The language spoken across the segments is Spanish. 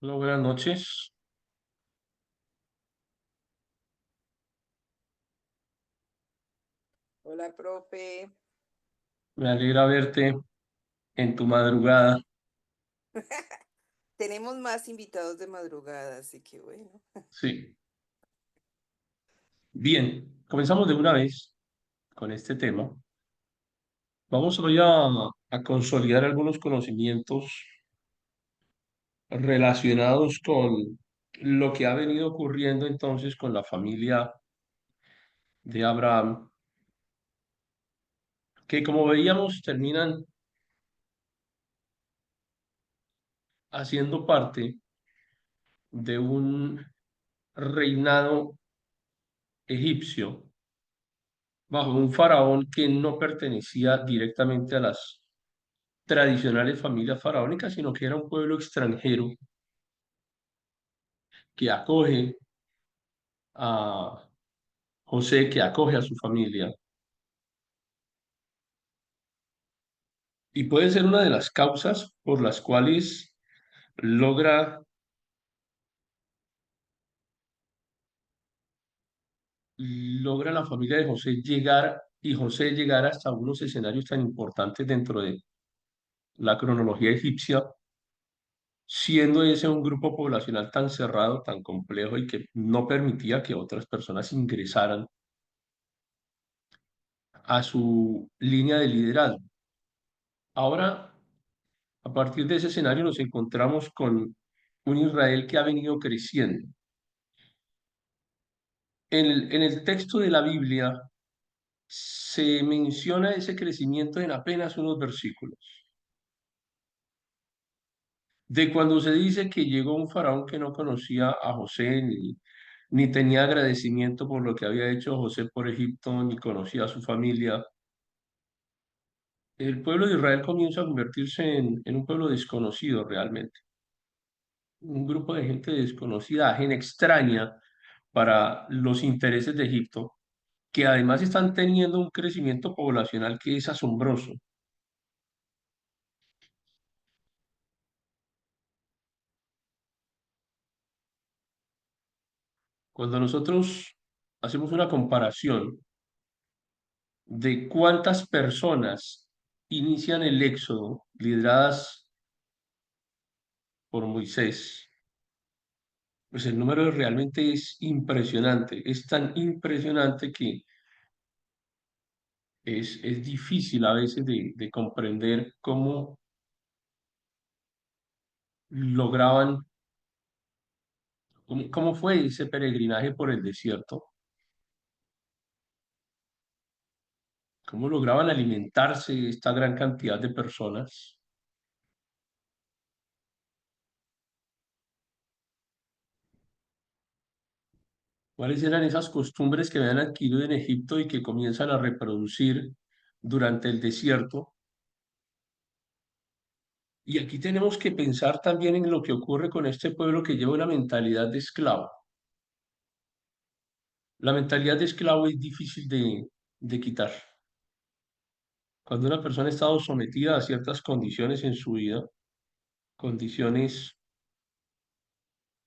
Hola, buenas noches. Hola, profe. Me alegra verte en tu madrugada. Tenemos más invitados de madrugada, así que bueno. Sí. Bien, comenzamos de una vez con este tema. Vamos hoy a consolidar algunos conocimientos relacionados con lo que ha venido ocurriendo entonces con la familia de Abraham, que como veíamos terminan haciendo parte de un reinado egipcio bajo un faraón que no pertenecía directamente a las tradicionales familias faraónicas, sino que era un pueblo extranjero que acoge a José, que acoge a su familia. Y puede ser una de las causas por las cuales logra, logra la familia de José llegar y José llegar hasta unos escenarios tan importantes dentro de la cronología egipcia, siendo ese un grupo poblacional tan cerrado, tan complejo y que no permitía que otras personas ingresaran a su línea de liderazgo. Ahora, a partir de ese escenario nos encontramos con un Israel que ha venido creciendo. En el texto de la Biblia se menciona ese crecimiento en apenas unos versículos. De cuando se dice que llegó un faraón que no conocía a José ni tenía agradecimiento por lo que había hecho José por Egipto, ni conocía a su familia, el pueblo de Israel comienza a convertirse en un pueblo desconocido realmente, un grupo de gente desconocida, ajena, extraña para los intereses de Egipto, que además están teniendo un crecimiento poblacional que es asombroso. Cuando nosotros hacemos una comparación de cuántas personas inician el éxodo lideradas por Moisés, pues el número realmente es impresionante, es tan impresionante que es difícil a veces de comprender cómo lograban, cómo fue ese peregrinaje por el desierto, cómo lograban alimentarse esta gran cantidad de personas, cuáles eran esas costumbres que habían adquirido en Egipto y que comienzan a reproducir durante el desierto. Y aquí tenemos que pensar también en lo que ocurre con este pueblo que lleva una mentalidad de esclavo. La mentalidad de esclavo es difícil de quitar. Cuando una persona ha estado sometida a ciertas condiciones en su vida, condiciones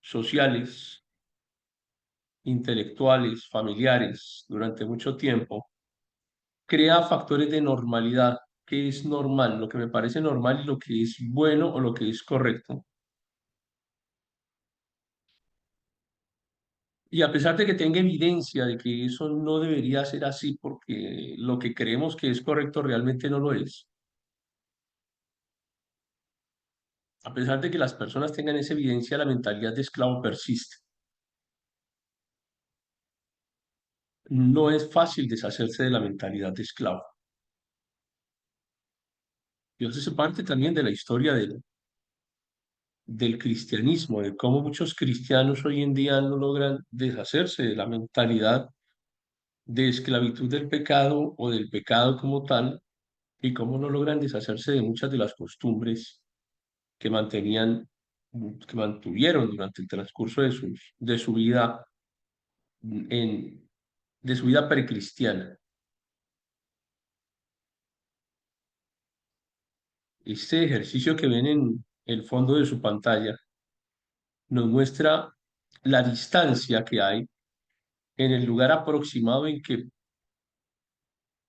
sociales, intelectuales, familiares, durante mucho tiempo, crea factores de normalidad. ¿Qué es normal? Lo que me parece normal y lo que es bueno o lo que es correcto. Y a pesar de que tenga evidencia de que eso no debería ser así porque lo que creemos que es correcto realmente no lo es, a pesar de que las personas tengan esa evidencia, la mentalidad de esclavo persiste. No es fácil deshacerse de la mentalidad de esclavo. Y eso es parte también de la historia del cristianismo, de cómo muchos cristianos hoy en día no logran deshacerse de la mentalidad de esclavitud del pecado o del pecado como tal, y cómo no logran deshacerse de muchas de las costumbres que mantenían, que mantuvieron durante el transcurso de su vida en, de su vida precristiana. Este ejercicio que ven en el fondo de su pantalla nos muestra la distancia que hay en el lugar aproximado en que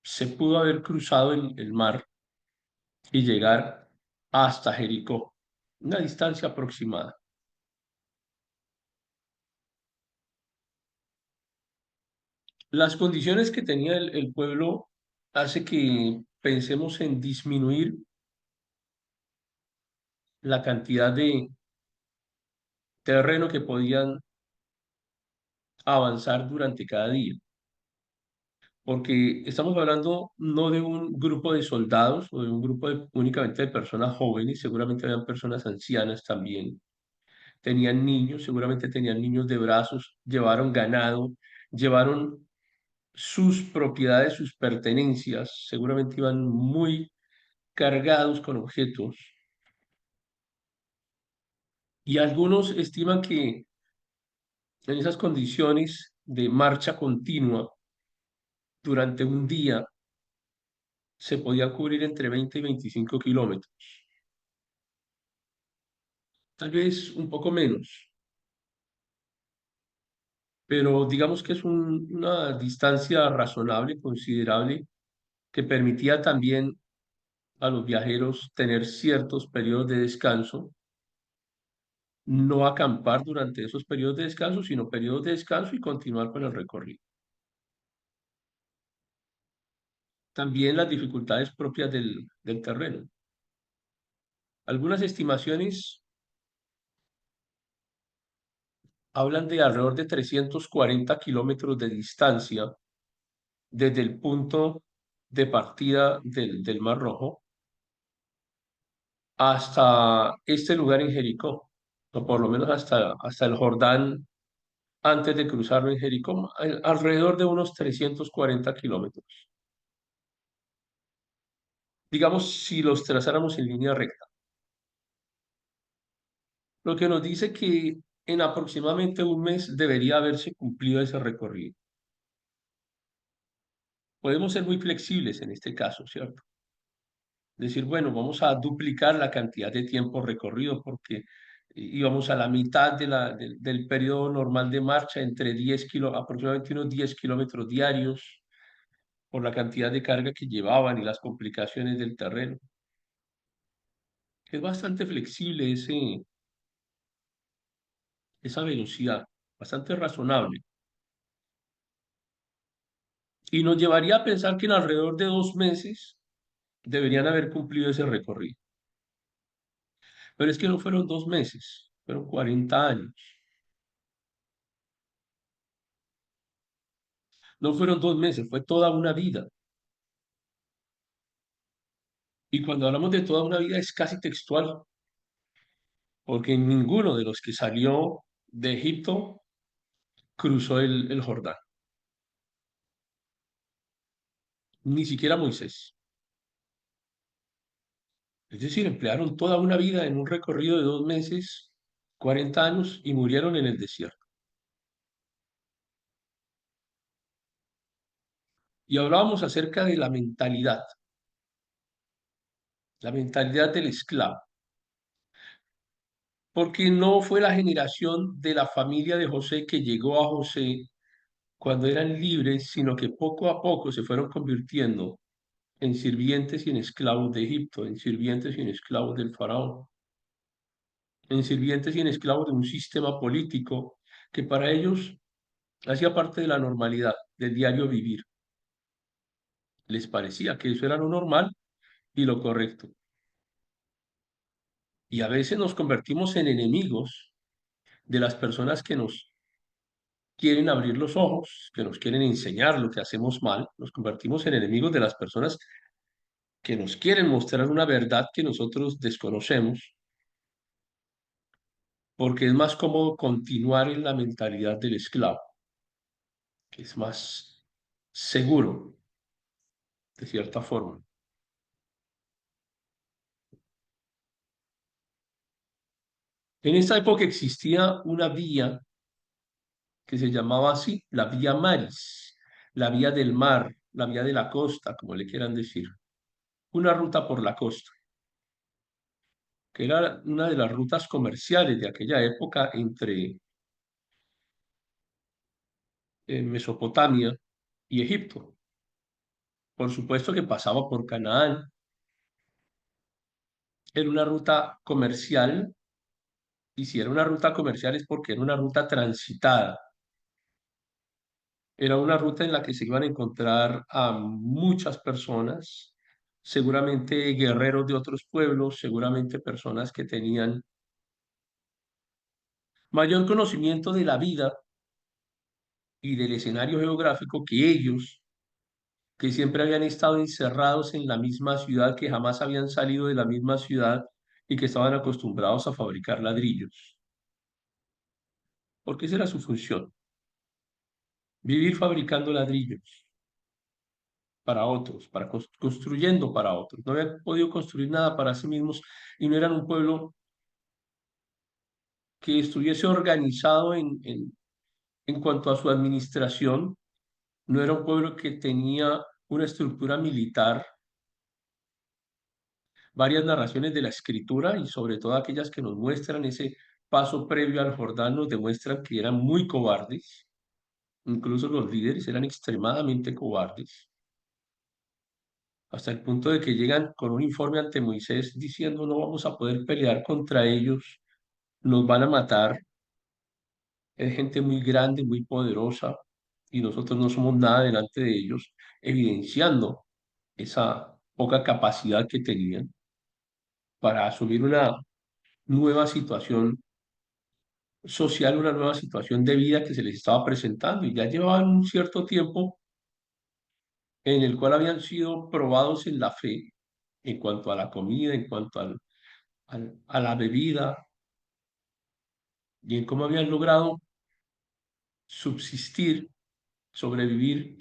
se pudo haber cruzado el mar y llegar hasta Jericó, una distancia aproximada. Las condiciones que tenía el pueblo hace que pensemos en disminuir la cantidad de terreno que podían avanzar durante cada día, porque estamos hablando no de un grupo de soldados o de un grupo únicamente de personas jóvenes, seguramente habían personas ancianas también, tenían niños, seguramente tenían niños de brazos, llevaron ganado, llevaron sus propiedades, sus pertenencias, seguramente iban muy cargados con objetos. Y algunos estiman que en esas condiciones de marcha continua durante un día se podía cubrir entre 20 y 25 kilómetros, tal vez un poco menos, pero digamos que es una distancia razonable, considerable, que permitía también a los viajeros tener ciertos periodos de descanso, no acampar durante esos periodos de descanso, sino periodos de descanso y continuar con el recorrido. También las dificultades propias del terreno. Algunas estimaciones hablan de alrededor de 340 kilómetros de distancia desde el punto de partida del Mar Rojo hasta este lugar en Jericó, o por lo menos hasta el Jordán antes de cruzarlo en Jericó, alrededor de unos 340 kilómetros. Digamos, si los trazáramos en línea recta, lo que nos dice que en aproximadamente un mes debería haberse cumplido ese recorrido. Podemos ser muy flexibles en este caso, ¿cierto? Decir, bueno, vamos a duplicar la cantidad de tiempo recorrido porque íbamos a la mitad del periodo normal de marcha, entre 10 aproximadamente unos 10 kilómetros diarios, por la cantidad de carga que llevaban y las complicaciones del terreno. Es bastante flexible esa velocidad, bastante razonable. Y nos llevaría a pensar que en alrededor de 2 meses deberían haber cumplido ese recorrido. Pero es que no fueron 2 meses, fueron 40 años. No fueron 2 meses, fue toda una vida. Y cuando hablamos de toda una vida es casi textual, porque ninguno de los que salió de Egipto cruzó el Jordán, ni siquiera Moisés. Es decir, emplearon toda una vida en un recorrido de 2 meses, 40 años, y murieron en el desierto. Y hablábamos acerca de la mentalidad del esclavo, porque no fue la generación de la familia de José que llegó a José cuando eran libres, sino que poco a poco se fueron convirtiendo en sirvientes y en esclavos de Egipto, en sirvientes y en esclavos del faraón, en sirvientes y en esclavos de un sistema político que para ellos hacía parte de la normalidad, del diario vivir. Les parecía que eso era lo normal y lo correcto. Y a veces nos convertimos en enemigos de las personas que nos quieren abrir los ojos, que nos quieren enseñar lo que hacemos mal, nos convertimos en enemigos de las personas que nos quieren mostrar una verdad que nosotros desconocemos, porque es más cómodo continuar en la mentalidad del esclavo, que es más seguro, de cierta forma. En esta época existía una vía que se llamaba así, la vía Maris, la vía del mar, la vía de la costa, como le quieran decir, una ruta por la costa. que era una de las rutas comerciales de aquella época entre Mesopotamia y Egipto. Por supuesto que pasaba por Canaán, era una ruta comercial, y si era una ruta comercial es porque era una ruta transitada. Era una ruta en la que se iban a encontrar a muchas personas, seguramente guerreros de otros pueblos, seguramente personas que tenían mayor conocimiento de la vida y del escenario geográfico que ellos, que siempre habían estado encerrados en la misma ciudad, que jamás habían salido de la misma ciudad y que estaban acostumbrados a fabricar ladrillos, porque esa era su función, vivir fabricando ladrillos para otros, construyendo para otros. No habían podido construir nada para sí mismos y no eran un pueblo que estuviese organizado en cuanto a su administración, no era un pueblo que tenía una estructura militar. Varias narraciones de la escritura y sobre todo aquellas que nos muestran ese paso previo al Jordán nos demuestran que eran muy cobardes, incluso los líderes eran extremadamente cobardes, hasta el punto de que llegan con un informe ante Moisés diciendo no vamos a poder pelear contra ellos, nos van a matar, es gente muy grande, muy poderosa y nosotros no somos nada delante de ellos, evidenciando esa poca capacidad que tenían para asumir una nueva situación social, una nueva situación de vida que se les estaba presentando y ya llevaban un cierto tiempo en el cual habían sido probados en la fe en cuanto a la comida, en cuanto a la bebida y en cómo habían logrado subsistir, sobrevivir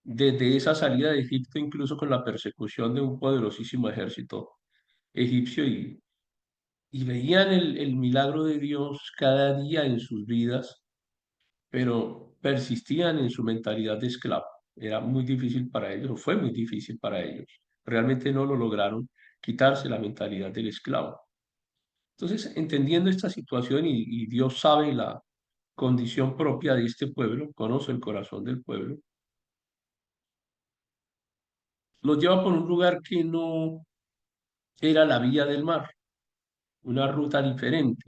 desde esa salida de Egipto, incluso con la persecución de un poderosísimo ejército egipcio y veían el milagro de Dios cada día en sus vidas, pero persistían en su mentalidad de esclavo. Era muy difícil para ellos, o fue muy difícil para ellos. Realmente no lo lograron quitarse la mentalidad del esclavo. Entonces, entendiendo esta situación y Dios sabe la condición propia de este pueblo, conoce el corazón del pueblo, los lleva por un lugar que no era la vía del mar, una ruta diferente,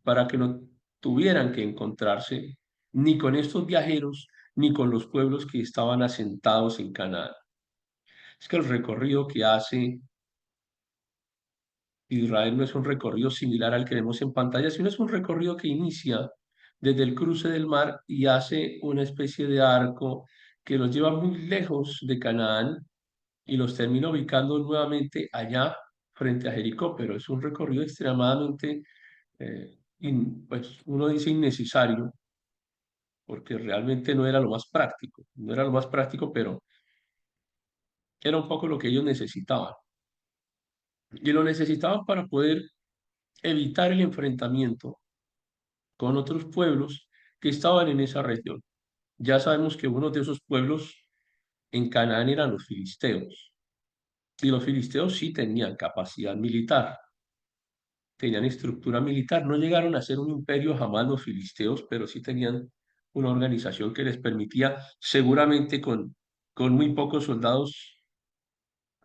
para que no tuvieran que encontrarse ni con estos viajeros ni con los pueblos que estaban asentados en Canaán. Es que el recorrido que hace Israel no es un recorrido similar al que vemos en pantalla, sino es un recorrido que inicia desde el cruce del mar y hace una especie de arco que los lleva muy lejos de Canaán y los termina ubicando nuevamente allá frente a Jericó, pero es un recorrido extremadamente, pues uno dice innecesario, porque realmente no era lo más práctico, no era lo más práctico, pero era un poco lo que ellos necesitaban. Y lo necesitaban para poder evitar el enfrentamiento con otros pueblos que estaban en esa región. Ya sabemos que uno de esos pueblos en Canaán eran los filisteos, y los filisteos sí tenían capacidad militar, tenían estructura militar, no llegaron a ser un imperio jamás los filisteos, pero sí tenían una organización que les permitía, seguramente con muy pocos soldados,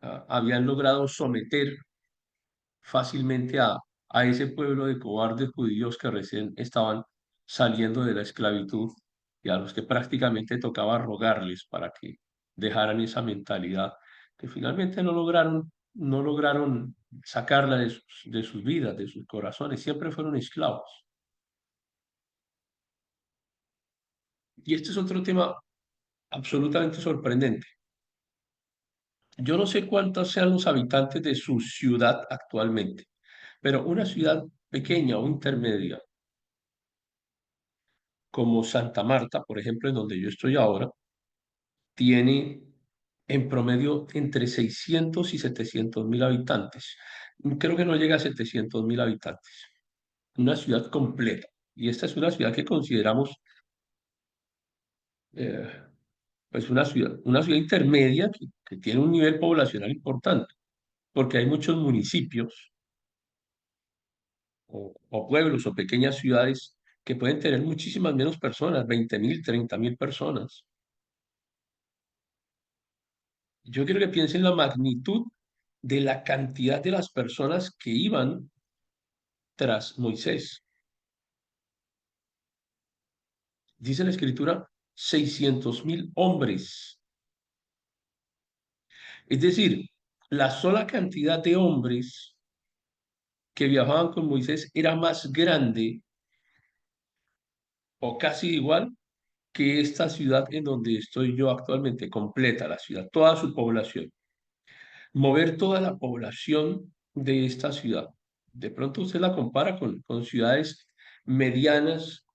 habían logrado someter fácilmente a ese pueblo de cobardes judíos que recién estaban saliendo de la esclavitud y a los que prácticamente tocaba rogarles para que dejaran esa mentalidad que finalmente no lograron sacarla de sus vidas, de sus corazones, siempre fueron esclavos. Y este es otro tema absolutamente sorprendente. Yo no sé cuántos sean los habitantes de su ciudad actualmente, pero una ciudad pequeña o intermedia como Santa Marta, por ejemplo, en donde yo estoy ahora, tiene en promedio entre 600 y 700.000 habitantes. Creo que no llega a 700.000 habitantes. Una ciudad completa. Y esta es una ciudad que consideramos eh, pues una ciudad intermedia que tiene un nivel poblacional importante, porque hay muchos municipios o pueblos o pequeñas ciudades que pueden tener muchísimas menos personas, 20.000, 30.000 personas. Yo quiero que piensen la magnitud de la cantidad de las personas que iban tras Moisés. Dice la escritura, 600.000 hombres. Es decir, la sola cantidad de hombres que viajaban con Moisés era más grande o casi igual que esta ciudad en donde estoy yo actualmente, completa la ciudad, toda su población. Mover toda la población de esta ciudad. De pronto usted la compara con ciudades medianas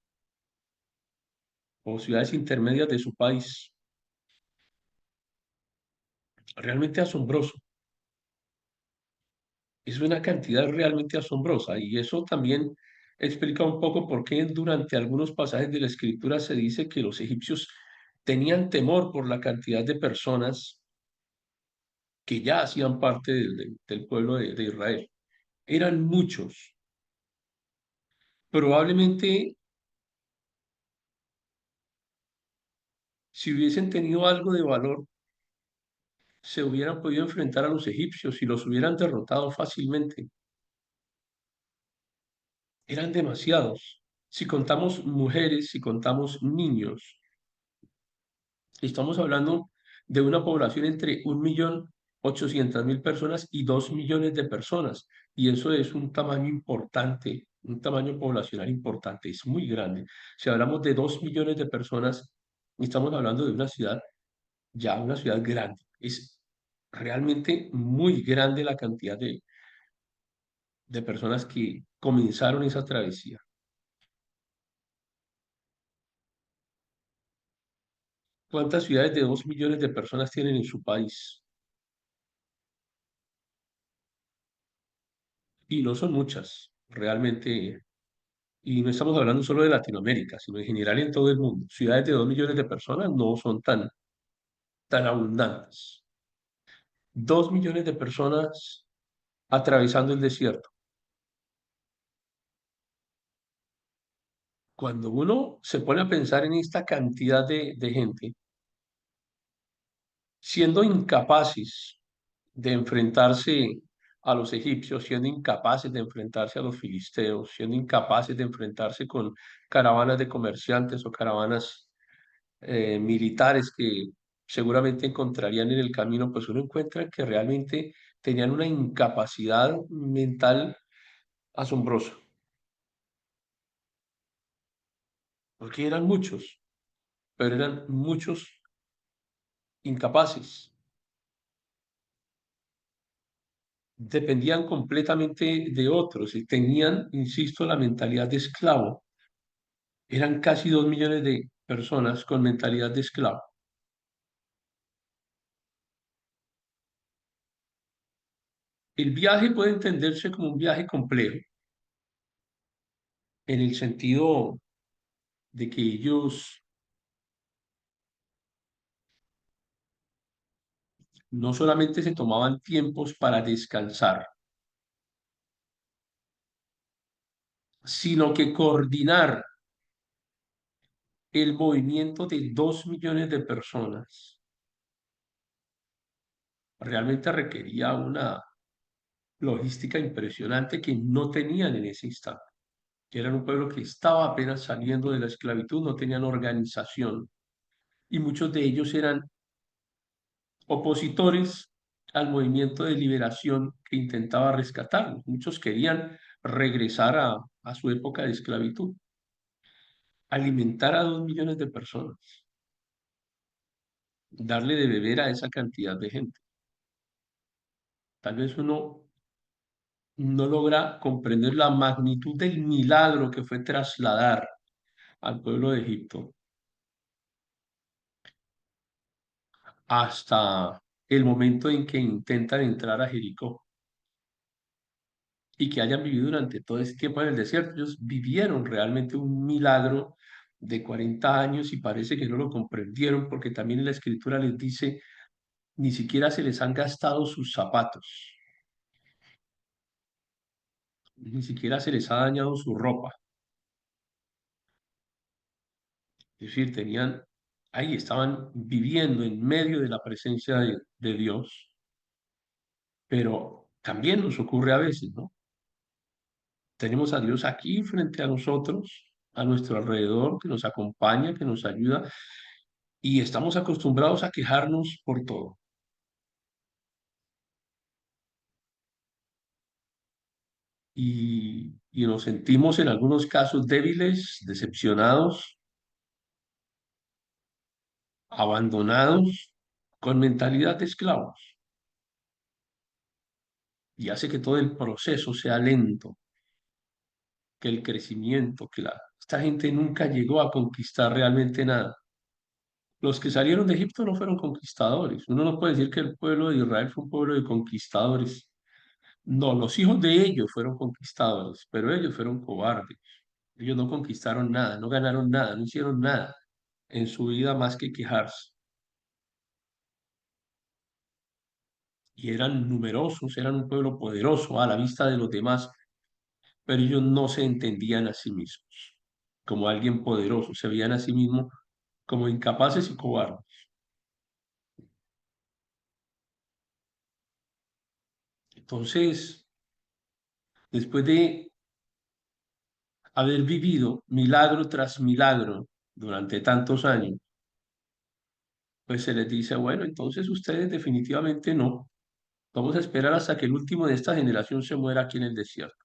o ciudades intermedias de su país. Realmente asombroso. Es una cantidad realmente asombrosa y eso también explica un poco por qué durante algunos pasajes de la escritura se dice que los egipcios tenían temor por la cantidad de personas que ya hacían parte del pueblo de Israel. Eran muchos. Probablemente si hubiesen tenido algo de valor, se hubieran podido enfrentar a los egipcios y los hubieran derrotado fácilmente. Eran demasiados. Si contamos mujeres, si contamos niños, estamos hablando de una población entre 1.800.000 personas y 2 millones de personas. Y eso es un tamaño importante, un tamaño poblacional importante, es muy grande. Si hablamos de 2 millones de personas, estamos hablando de una ciudad, ya una ciudad grande. Es realmente muy grande la cantidad de personas que comenzaron esa travesía. ¿Cuántas ciudades de 2 millones de personas tienen en su país? Y no son muchas, realmente. Y no estamos hablando solo de Latinoamérica, sino en general en todo el mundo. Ciudades de 2 millones de personas no son tan abundantes. 2 millones de personas atravesando el desierto. Cuando uno se pone a pensar en esta cantidad de gente, siendo incapaces de enfrentarse a los egipcios, siendo incapaces de enfrentarse a los filisteos, siendo incapaces de enfrentarse con caravanas de comerciantes o caravanas militares que seguramente encontrarían en el camino, pues uno encuentra que realmente tenían una incapacidad mental asombrosa, porque eran muchos, pero eran muchos incapaces. Dependían completamente de otros y tenían, insisto, la mentalidad de esclavo. Eran casi 2 millones de personas con mentalidad de esclavo. El viaje puede entenderse como un viaje complejo, en el sentido de que ellos no solamente se tomaban tiempos para descansar, sino que coordinar el movimiento de 2 millones de personas realmente requería una logística impresionante que no tenían en ese instante. Eran un pueblo que estaba apenas saliendo de la esclavitud, no tenían organización y muchos de ellos eran opositores al movimiento de liberación que intentaba rescatarlos. Muchos querían regresar a su época de esclavitud. Alimentar a 2 millones de personas, darle de beber a esa cantidad de gente. Tal vez uno no logra comprender la magnitud del milagro que fue trasladar al pueblo de Egipto hasta el momento en que intentan entrar a Jericó y que hayan vivido durante todo ese tiempo en el desierto. Ellos vivieron realmente un milagro de 40 años y parece que no lo comprendieron porque también en la escritura les dice, ni siquiera se les han gastado sus zapatos. ni siquiera se les ha dañado su ropa. Es decir, ahí estaban viviendo en medio de la presencia de Dios, pero también nos ocurre a veces, ¿no? Tenemos a Dios aquí frente a nosotros, a nuestro alrededor, que nos acompaña, que nos ayuda, y estamos acostumbrados a quejarnos por todo. Y nos sentimos en algunos casos débiles, decepcionados, abandonados, con mentalidad de esclavos, y hace que todo el proceso sea lento, que el crecimiento, esta gente nunca llegó a conquistar realmente nada. Los que salieron de Egipto no fueron conquistadores. Uno no puede decir que el pueblo de Israel fue un pueblo de conquistadores. No, los hijos de ellos fueron conquistadores, pero ellos fueron cobardes. Ellos no conquistaron nada, no ganaron nada, no hicieron nada en su vida más que quejarse. Y eran numerosos, eran un pueblo poderoso a la vista de los demás, pero ellos no se entendían a sí mismos como alguien poderoso, se veían a sí mismos como incapaces y cobardes. Entonces, después de haber vivido milagro tras milagro durante tantos años, pues se les dice, bueno, entonces ustedes definitivamente no. Vamos a esperar hasta que el último de esta generación se muera aquí en el desierto.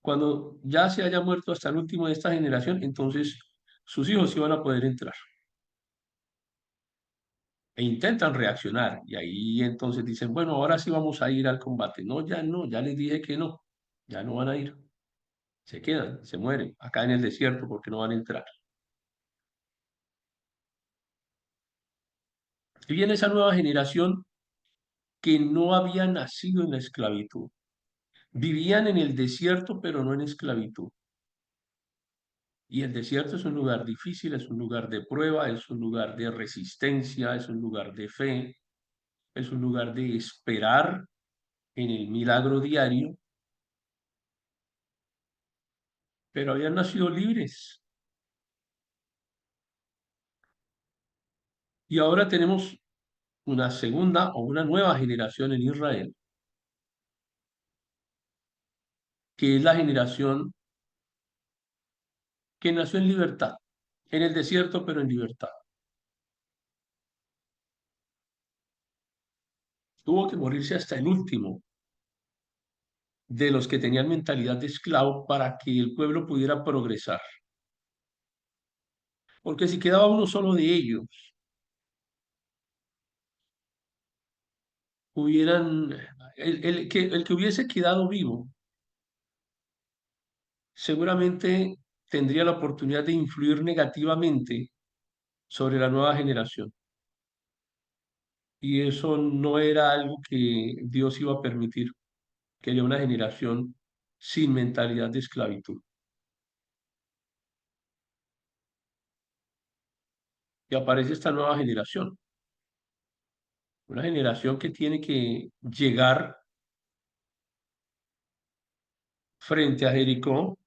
Cuando ya se haya muerto hasta el último de esta generación, entonces sus hijos sí van a poder entrar. E intentan reaccionar y ahí entonces dicen, bueno, ahora sí vamos a ir al combate. No, ya les dije que no, ya no van a ir. Se quedan, se mueren acá en el desierto porque no van a entrar. Y viene esa nueva generación que no había nacido en la esclavitud. Vivían en el desierto, pero no en esclavitud. Y el desierto es un lugar difícil, es un lugar de prueba, es un lugar de resistencia, es un lugar de fe, es un lugar de esperar en el milagro diario, pero habían nacido libres. Y ahora tenemos una segunda o una nueva generación en Israel, que es la generación que nació en libertad, en el desierto, pero en libertad. Tuvo que morirse hasta el último de los que tenían mentalidad de esclavo para que el pueblo pudiera progresar. Porque si quedaba uno solo de ellos, hubieran, el que hubiese quedado vivo, seguramente tendría la oportunidad de influir negativamente sobre la nueva generación. Y eso no era algo que Dios iba a permitir, que haya una generación sin mentalidad de esclavitud. Y aparece esta nueva generación, una generación que tiene que llegar frente a Jericó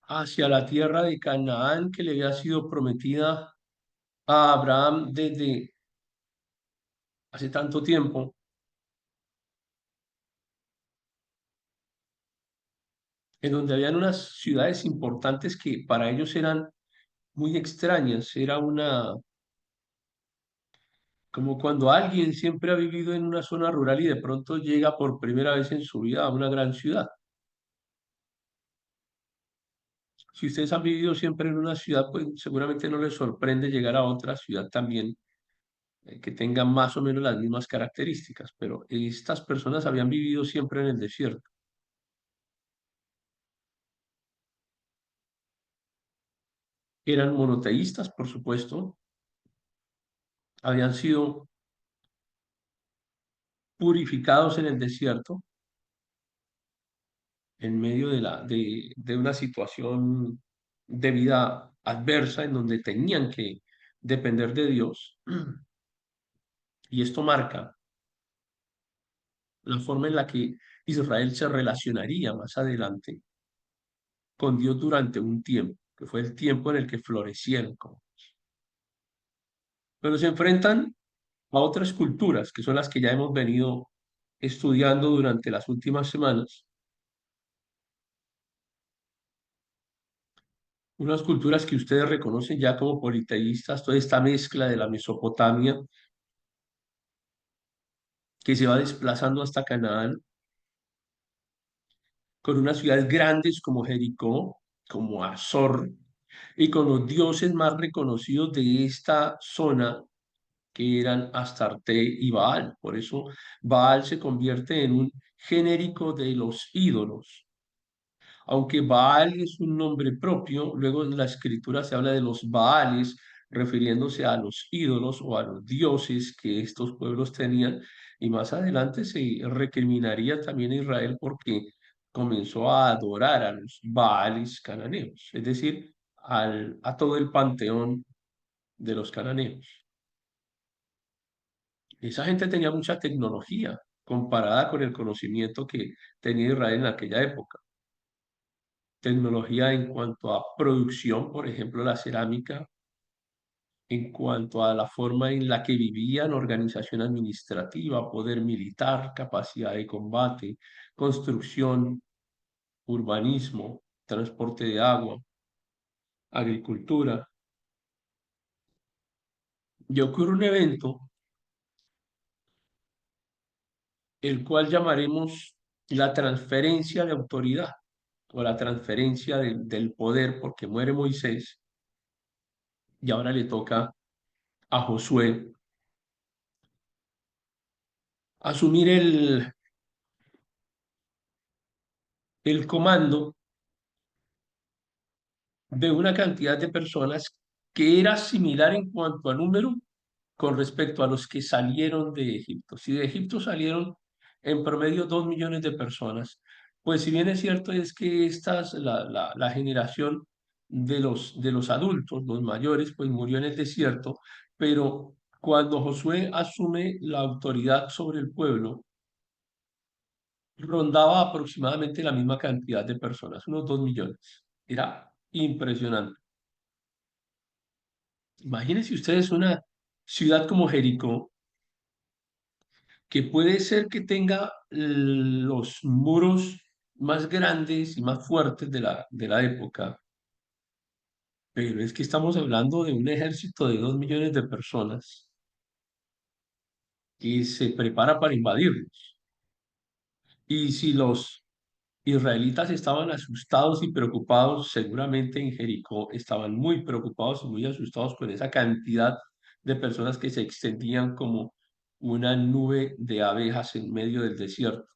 hacia la tierra de Canaán que le había sido prometida a Abraham desde hace tanto tiempo, en donde habían unas ciudades importantes que para ellos eran muy extrañas. Era como cuando alguien siempre ha vivido en una zona rural y de pronto llega por primera vez en su vida a una gran ciudad. Si ustedes han vivido siempre en una ciudad, pues seguramente no les sorprende llegar a otra ciudad también que tenga más o menos las mismas características, pero estas personas habían vivido siempre en el desierto. Eran monoteístas, por supuesto, habían sido purificados en el desierto en medio de una situación de vida adversa en donde tenían que depender de Dios. Y esto marca la forma en la que Israel se relacionaría más adelante con Dios durante un tiempo, que fue el tiempo en el que florecieron. Pero se enfrentan a otras culturas, que son las que ya hemos venido estudiando durante las últimas semanas, unas culturas que ustedes reconocen ya como politeístas, toda esta mezcla de la Mesopotamia que se va desplazando hasta Canaán, con unas ciudades grandes como Jericó, como Azor, y con los dioses más reconocidos de esta zona, que eran Astarte y Baal. Por eso Baal se convierte en un genérico de los ídolos. Aunque Baal es un nombre propio, luego en la escritura se habla de los Baales, refiriéndose a los ídolos o a los dioses que estos pueblos tenían, y más adelante se recriminaría también a Israel porque comenzó a adorar a los Baales cananeos, es decir, a todo el panteón de los cananeos. Esa gente tenía mucha tecnología comparada con el conocimiento que tenía Israel en aquella época. Tecnología en cuanto a producción, por ejemplo, la cerámica, en cuanto a la forma en la que vivían, organización administrativa, poder militar, capacidad de combate, construcción, urbanismo, transporte de agua, agricultura. Y ocurre un evento, el cual llamaremos la transferencia de autoridad o la transferencia del poder, porque muere Moisés y ahora le toca a Josué asumir el comando de una cantidad de personas que era similar en cuanto a número con respecto a los que salieron de Egipto. Si de Egipto salieron en promedio 2 millones de personas, pues si bien es cierto es que la generación de los adultos, los mayores, pues murió en el desierto, pero cuando Josué asume la autoridad sobre el pueblo, rondaba aproximadamente la misma cantidad de personas, unos 2 millones. Era impresionante. Imagínense ustedes una ciudad como Jericó, que puede ser que tenga los muros más grandes y más fuertes de la época, pero es que estamos hablando de un ejército de 2 millones de personas que se prepara para invadirlos. Y si los israelitas estaban asustados y preocupados, seguramente en Jericó estaban muy preocupados y muy asustados con esa cantidad de personas que se extendían como una nube de abejas en medio del desierto.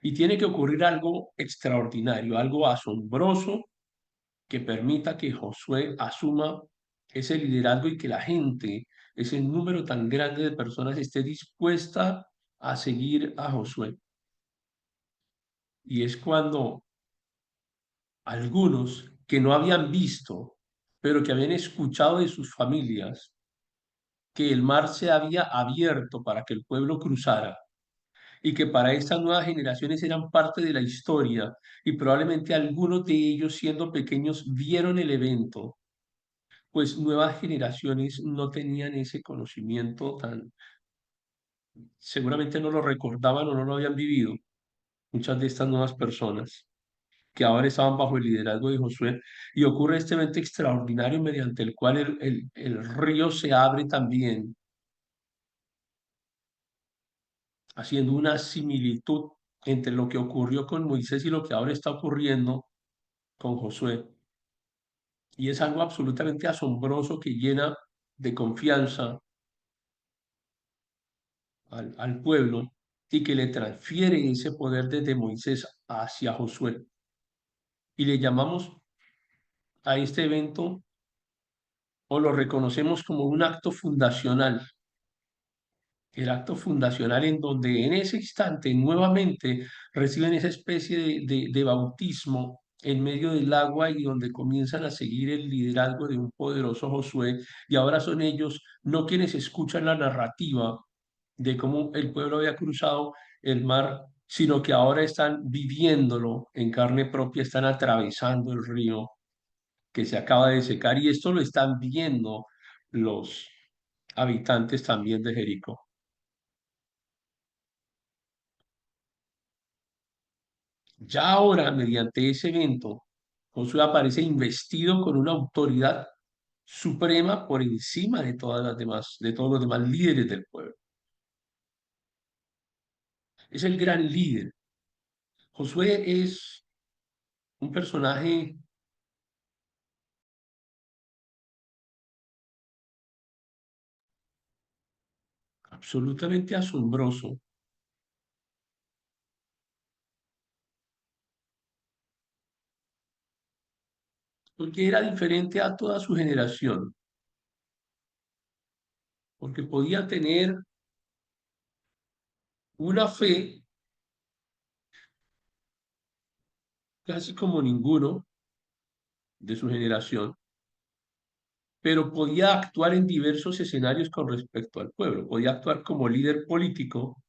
Y tiene que ocurrir algo extraordinario, algo asombroso que permita que Josué asuma ese liderazgo y que la gente, ese número tan grande de personas, esté dispuesta a seguir a Josué. Y es cuando algunos que no habían visto, pero que habían escuchado de sus familias que el mar se había abierto para que el pueblo cruzara y que para estas nuevas generaciones eran parte de la historia y probablemente algunos de ellos siendo pequeños vieron el evento, pues nuevas generaciones no tenían ese conocimiento tan, seguramente no lo recordaban o no lo habían vivido, muchas de estas nuevas personas que ahora estaban bajo el liderazgo de Josué, y ocurre este evento extraordinario mediante el cual el río se abre también, haciendo una similitud entre lo que ocurrió con Moisés y lo que ahora está ocurriendo con Josué. Y es algo absolutamente asombroso que llena de confianza al pueblo y que le transfiere ese poder desde Moisés hacia Josué. Y le llamamos a este evento o lo reconocemos como un acto fundacional, el acto fundacional en donde en ese instante nuevamente reciben esa especie de bautismo en medio del agua y donde comienzan a seguir el liderazgo de un poderoso Josué, y ahora son ellos no quienes escuchan la narrativa de cómo el pueblo había cruzado, el mar, sino que ahora están viviéndolo en carne propia, están atravesando el río que se acaba de secar y esto lo están viendo los habitantes también de Jericó. Ya ahora, mediante ese evento, Josué aparece investido con una autoridad suprema por encima de todas las demás, de todos los demás líderes del pueblo. Es el gran líder. Josué es un personaje absolutamente asombroso, porque era diferente a toda su generación, porque podía tener una fe casi como ninguno de su generación, pero podía actuar en diversos escenarios con respecto al pueblo. Podía actuar como líder político,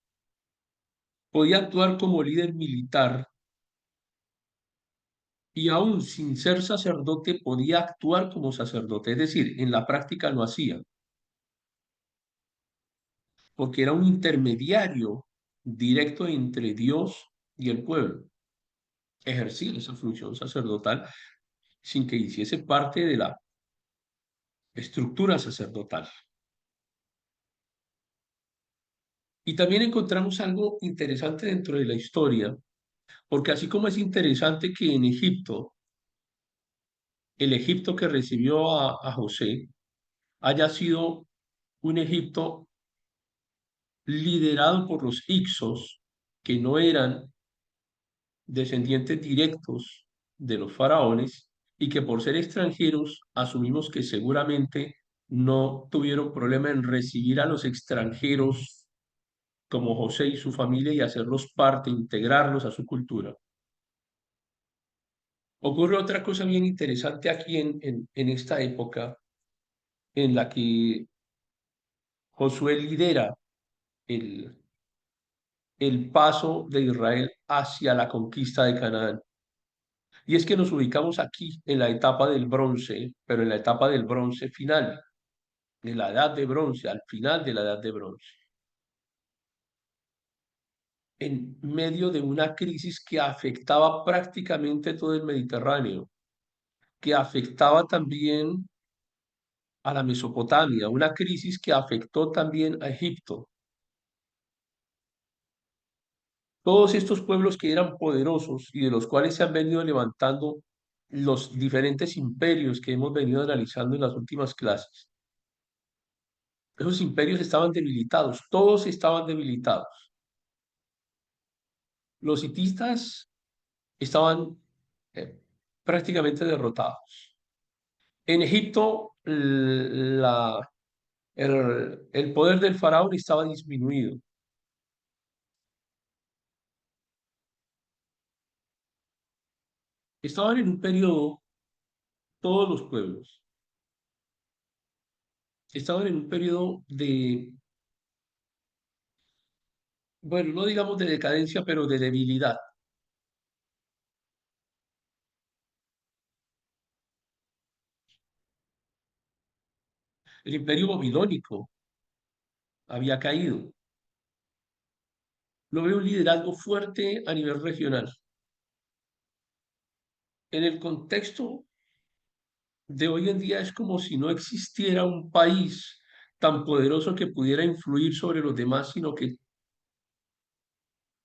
podía actuar como líder militar y aún sin ser sacerdote podía actuar como sacerdote. Es decir, en la práctica lo hacía, porque era un intermediario directo entre Dios y el pueblo. Ejercía esa función sacerdotal sin que hiciese parte de la estructura sacerdotal. Y también encontramos algo interesante dentro de la historia, porque así como es interesante que en Egipto, el Egipto que recibió a José, haya sido un Egipto liderado por los Hicsos, que no eran descendientes directos de los faraones, y que por ser extranjeros asumimos que seguramente no tuvieron problema en recibir a los extranjeros como José y su familia y hacerlos parte, integrarlos a su cultura. Ocurre otra cosa bien interesante aquí en esta época en la que Josué lidera el, el paso de Israel hacia la conquista de Canaán. Y es que nos ubicamos aquí en la etapa del bronce, pero en la etapa del bronce final, en la edad de bronce, al final de la edad de bronce, en medio de una crisis que afectaba prácticamente todo el Mediterráneo, que afectaba también a la Mesopotamia, una crisis que afectó también a Egipto. Todos estos pueblos que eran poderosos y de los cuales se han venido levantando los diferentes imperios que hemos venido analizando en las últimas clases, esos imperios estaban debilitados, todos estaban debilitados. Los hitistas estaban eh, prácticamente derrotados. En Egipto, el poder del faraón estaba disminuido. Estaban en un periodo, todos los pueblos, estaban en un periodo de, bueno, no digamos de decadencia, pero de debilidad. El imperio babilónico había caído. No veo un liderazgo fuerte a nivel regional. En el contexto de hoy en día es como si no existiera un país tan poderoso que pudiera influir sobre los demás, sino que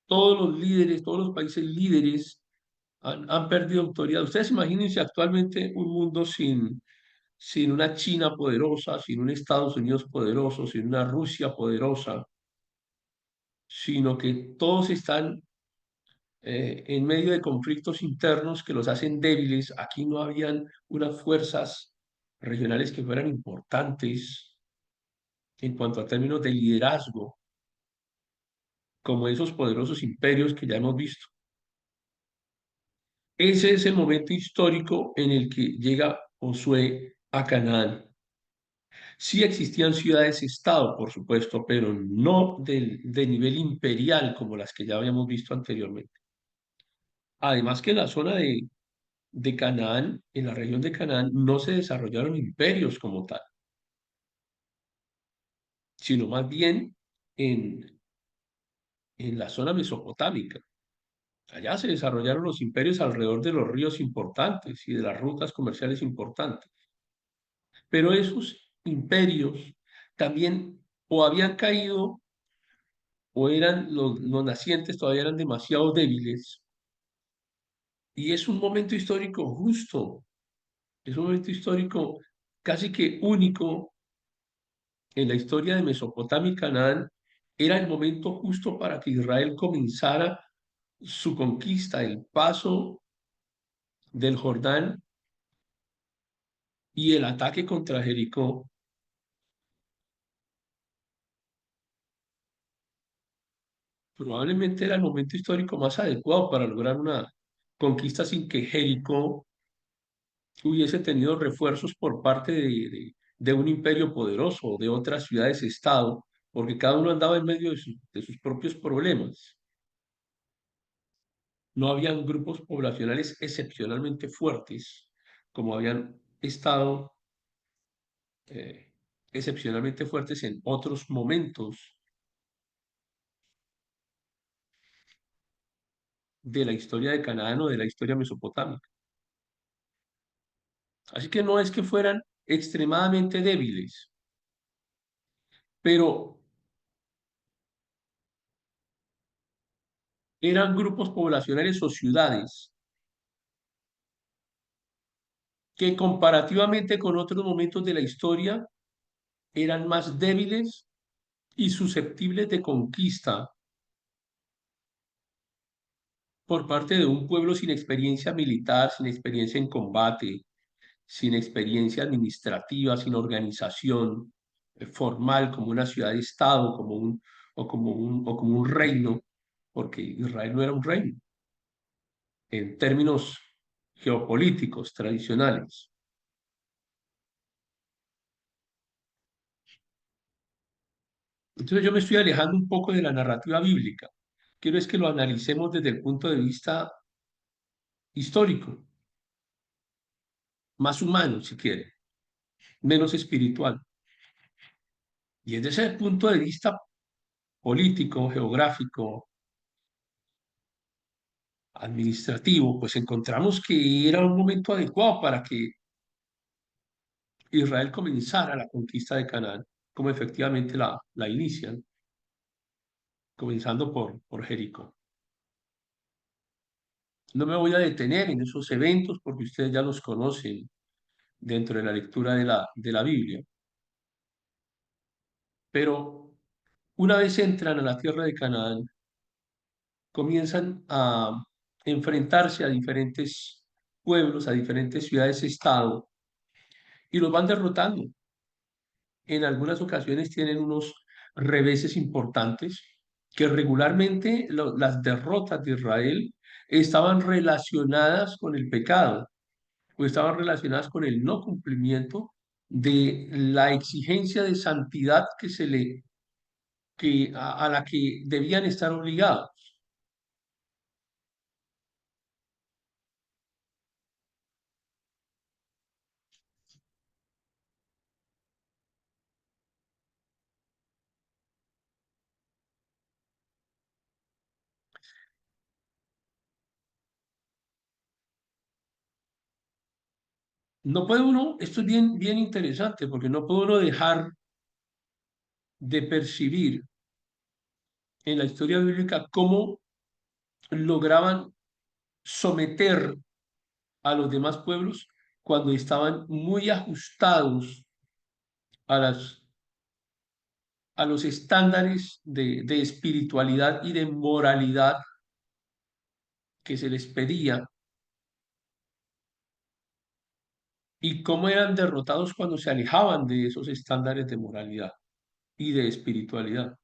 todos los líderes, todos los países líderes han perdido autoridad. Ustedes imagínense actualmente un mundo sin una China poderosa, sin un Estados Unidos poderoso, sin una Rusia poderosa, sino que todos están en medio de conflictos internos que los hacen débiles. Aquí no habían unas fuerzas regionales que fueran importantes en cuanto a términos de liderazgo, como esos poderosos imperios que ya hemos visto. Ese es el momento histórico en el que llega Josué a Canaán. Sí existían ciudades-estado, por supuesto, pero no de nivel imperial como las que ya habíamos visto anteriormente. Además que en la zona de Canaán, en la región de Canaán, no se desarrollaron imperios como tal, sino más bien en, en la zona mesopotámica. Allá se desarrollaron los imperios alrededor de los ríos importantes y de las rutas comerciales importantes. Pero esos imperios también o habían caído o eran los nacientes todavía eran demasiado débiles. Y es un momento histórico justo, es un momento histórico casi que único en la historia de Mesopotamia y Canaán. Era el momento justo para que Israel comenzara su conquista, el paso del Jordán y el ataque contra Jericó. Probablemente era el momento histórico más adecuado para lograr una conquista sin que Jericó hubiese tenido refuerzos por parte de un imperio poderoso o de otras ciudades-estado, porque cada uno andaba en medio de sus propios problemas. No habían grupos poblacionales excepcionalmente fuertes, como habían estado eh, excepcionalmente fuertes en otros momentos de la historia de Canaán o de la historia mesopotámica. Así que no es que fueran extremadamente débiles, pero eran grupos poblacionales o ciudades que comparativamente con otros momentos de la historia eran más débiles y susceptibles de conquista por parte de un pueblo sin experiencia militar, sin experiencia en combate, sin experiencia administrativa, sin organización formal como una ciudad-estado, o como un reino, porque Israel no era un reino en términos geopolíticos tradicionales. Entonces yo me estoy alejando un poco de la narrativa bíblica. Quiero es que lo analicemos desde el punto de vista histórico, más humano, si quiere, menos espiritual. Y desde ese punto de vista político, geográfico, administrativo, pues encontramos que era un momento adecuado para que Israel comenzara la conquista de Canaán, como efectivamente la inician, comenzando por Jericó. No me voy a detener en esos eventos porque ustedes ya los conocen dentro de la lectura de la Biblia, pero una vez entran a la tierra de Canaán, comienzan a enfrentarse a diferentes pueblos, a diferentes ciudades-estado, y los van derrotando. En algunas ocasiones tienen unos reveses importantes que regularmente las derrotas de Israel estaban relacionadas con el pecado o estaban relacionadas con el no cumplimiento de la exigencia de santidad a la que debían estar obligados. No puede uno, esto es bien, bien interesante, porque no puede uno dejar de percibir en la historia bíblica cómo lograban someter a los demás pueblos cuando estaban muy ajustados a, a los estándares de espiritualidad y de moralidad que se les pedía, y cómo eran derrotados cuando se alejaban de esos estándares de moralidad y de espiritualidad.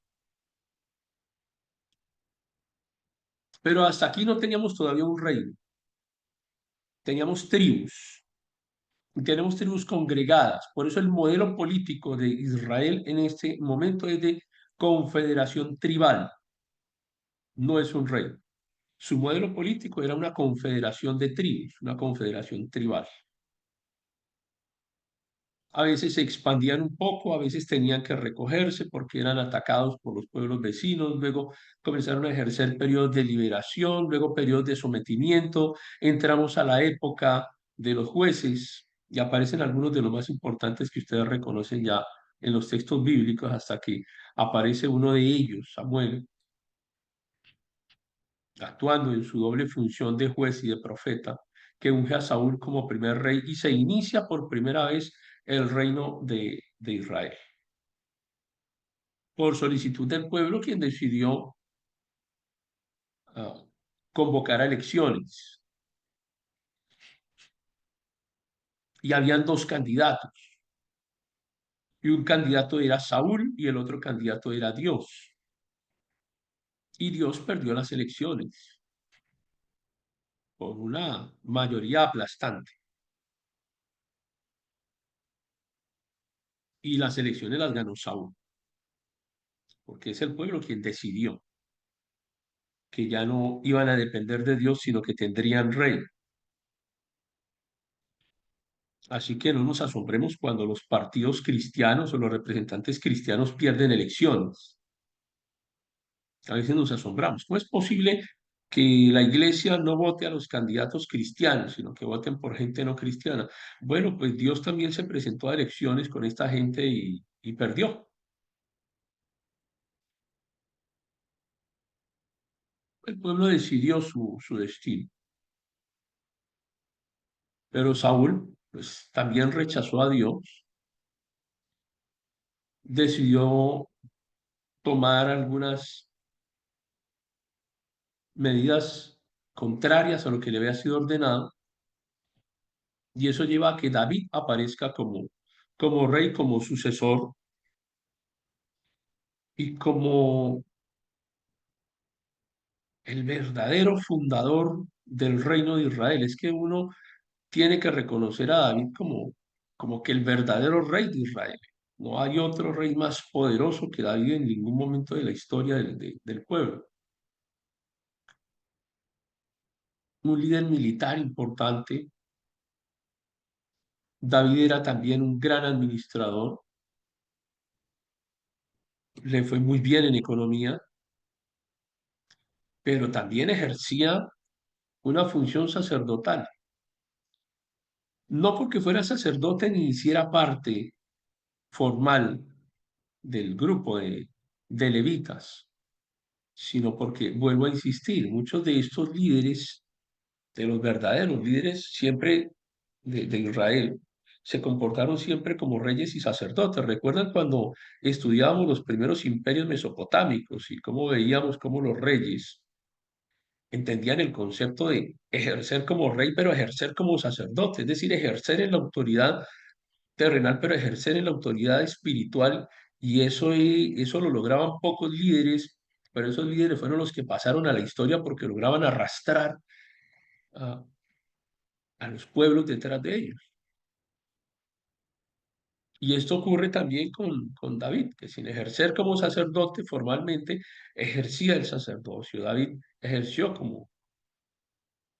Pero hasta aquí no teníamos todavía un reino, teníamos tribus. tenemos tribus congregadas. Por eso el modelo político de Israel en este momento es de confederación tribal, no es un reino. Su modelo político era una confederación de tribus, una confederación tribal. A veces se expandían un poco, a veces tenían que recogerse porque eran atacados por los pueblos vecinos, luego comenzaron a ejercer periodos de liberación, luego periodos de sometimiento, entramos a la época de los jueces y aparecen algunos de los más importantes que ustedes reconocen ya en los textos bíblicos hasta que aparece uno de ellos, Samuel, actuando en su doble función de juez y de profeta, que unge a Saúl como primer rey y se inicia por primera vez el reino de Israel. Por solicitud del pueblo, quien decidió convocar a elecciones. Y habían dos candidatos. Y un candidato era Saúl y el otro candidato era Dios. Y Dios perdió las elecciones por una mayoría aplastante. Y las elecciones las ganó Saúl, porque es el pueblo quien decidió que ya no iban a depender de Dios, sino que tendrían rey. Así que no nos asombremos cuando los partidos cristianos o los representantes cristianos pierden elecciones. A veces nos asombramos. ¿Cómo es posible que la iglesia no vote a los candidatos cristianos, sino que voten por gente no cristiana? Bueno, pues Dios también se presentó a elecciones con esta gente y perdió. El pueblo decidió su destino. Pero Saúl, pues también rechazó a Dios, decidió tomar algunas medidas contrarias a lo que le había sido ordenado, y eso lleva a que David aparezca como rey, como sucesor y como el verdadero fundador del reino de Israel. Es que uno tiene que reconocer a David como que el verdadero rey de Israel. No hay otro rey más poderoso que David en ningún momento de la historia del pueblo. Un líder militar importante. David era también un gran administrador, le fue muy bien en economía, pero también ejercía una función sacerdotal. No porque fuera sacerdote ni hiciera parte formal del grupo de levitas, sino porque, vuelvo a insistir, muchos de estos líderes, de los verdaderos líderes siempre de Israel, se comportaron siempre como reyes y sacerdotes. ¿Recuerdan cuando estudiábamos los primeros imperios mesopotámicos y cómo veíamos cómo los reyes entendían el concepto de ejercer como rey, pero ejercer como sacerdote, es decir, ejercer en la autoridad terrenal, pero ejercer en la autoridad espiritual, y eso lo lograban pocos líderes, pero esos líderes fueron los que pasaron a la historia porque lograban arrastrar a, a los pueblos detrás de ellos. Y esto ocurre también con David, que sin ejercer como sacerdote formalmente, ejercía el sacerdocio. David ejerció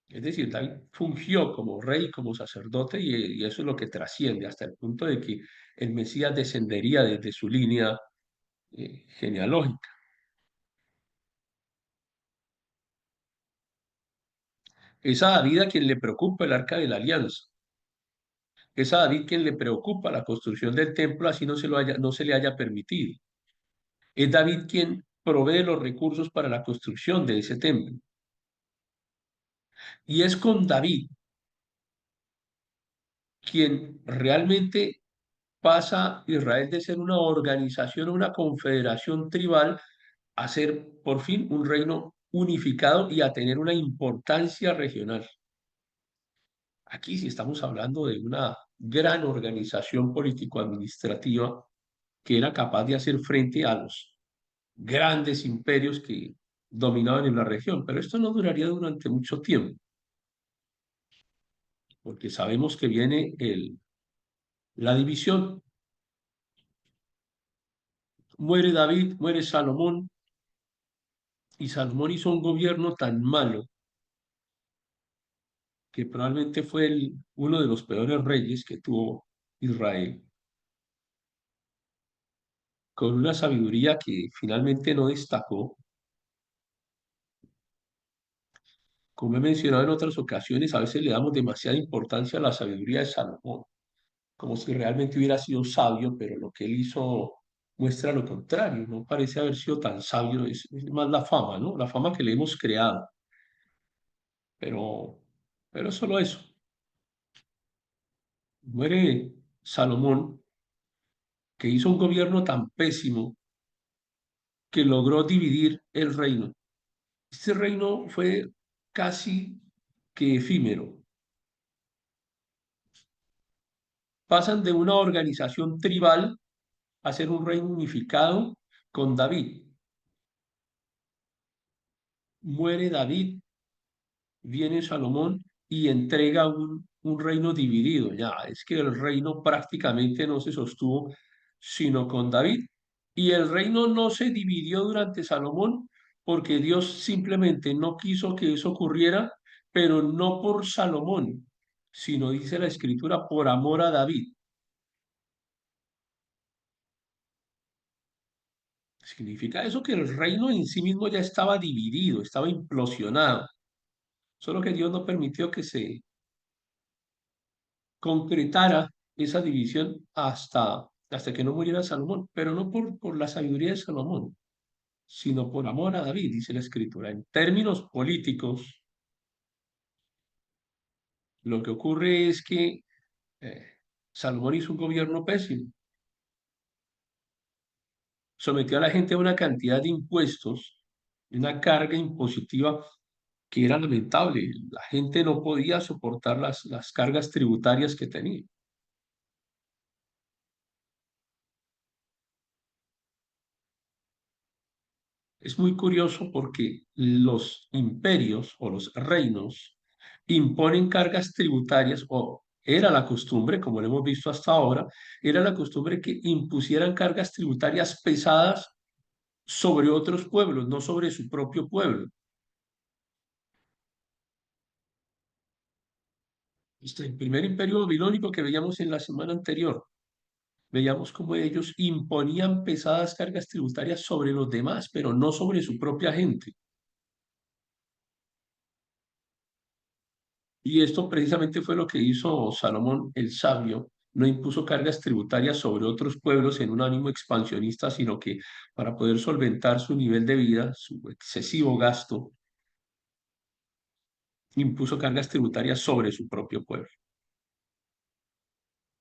es decir, David fungió como rey, como sacerdote, y eso es lo que trasciende hasta el punto de que el Mesías descendería desde su línea genealógica. Es a David a quien le preocupa el arca de la alianza. Es a David quien le preocupa la construcción del templo, así no se le haya permitido. Es David quien provee los recursos para la construcción de ese templo. Y es con David quien realmente pasa Israel de ser una organización, una confederación tribal, a ser por fin un reino unificado y a tener una importancia regional. Aquí sí estamos hablando de una gran organización político-administrativa que era capaz de hacer frente a los grandes imperios que dominaban en la región. Pero esto no duraría durante mucho tiempo, porque sabemos que viene La división, muere David, muere Salomón, y Salomón hizo un gobierno tan malo que probablemente fue uno de los peores reyes que tuvo Israel, con una sabiduría que finalmente no destacó. Como he mencionado en otras ocasiones, a veces le damos demasiada importancia a la sabiduría de Salomón, como si realmente hubiera sido sabio, pero lo que él hizo muestra lo contrario, no parece haber sido tan sabio, es más la fama, ¿no? La fama que le hemos creado, pero, pero solo eso. Muere Salomón, que hizo un gobierno tan pésimo que logró dividir el reino. Este reino fue casi que efímero. Pasan de una organización tribal a ser un reino unificado con David. Muere David, viene Salomón y entrega un reino dividido. Ya, es que el reino prácticamente no se sostuvo sino con David. Y el reino no se dividió durante Salomón porque Dios simplemente no quiso que eso ocurriera, pero no por Salomón, sino dice la escritura, por amor a David. Significa eso que el reino en sí mismo ya estaba dividido, estaba implosionado, solo que Dios no permitió que se concretara esa división hasta que no muriera Salomón, pero no por la sabiduría de Salomón, sino por amor a David, dice la escritura. En términos políticos, lo que ocurre es que eh, Salomón hizo un gobierno pésimo, sometió a la gente a una cantidad de impuestos, una carga impositiva que era lamentable. La gente no podía soportar las cargas tributarias que tenía. Es muy curioso porque los imperios o los reinos imponen cargas tributarias, o era la costumbre, como lo hemos visto hasta ahora, era la costumbre que impusieran cargas tributarias pesadas sobre otros pueblos, no sobre su propio pueblo. El primer imperio babilónico que veíamos en la semana anterior, veíamos cómo ellos imponían pesadas cargas tributarias sobre los demás, pero no sobre su propia gente. Y esto precisamente fue lo que hizo Salomón el sabio. No impuso cargas tributarias sobre otros pueblos en un ánimo expansionista, sino que para poder solventar su nivel de vida, su excesivo gasto, impuso cargas tributarias sobre su propio pueblo,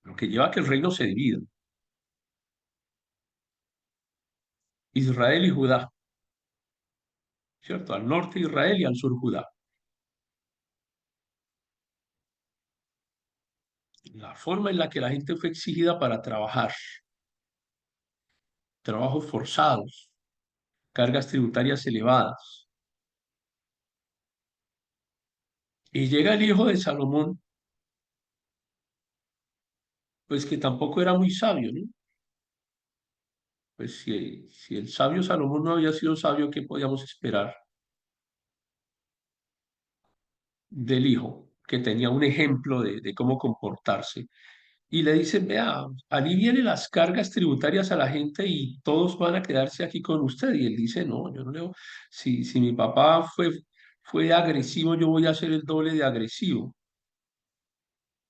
lo que lleva a que el reino se divida. Israel y Judá, ¿cierto? Al norte Israel y al sur Judá. La forma en la que la gente fue exigida para trabajar, trabajos forzados, cargas tributarias elevadas. Y llega el hijo de Salomón, pues que tampoco era muy sabio, ¿no? Pues si el sabio Salomón no había sido sabio, ¿qué podíamos esperar del hijo, que tenía un ejemplo de cómo comportarse? Y le dicen, vea, aliviele las cargas tributarias a la gente y todos van a quedarse aquí con usted. Y él dice, no, yo no leo, si mi papá fue agresivo, yo voy a ser el doble de agresivo.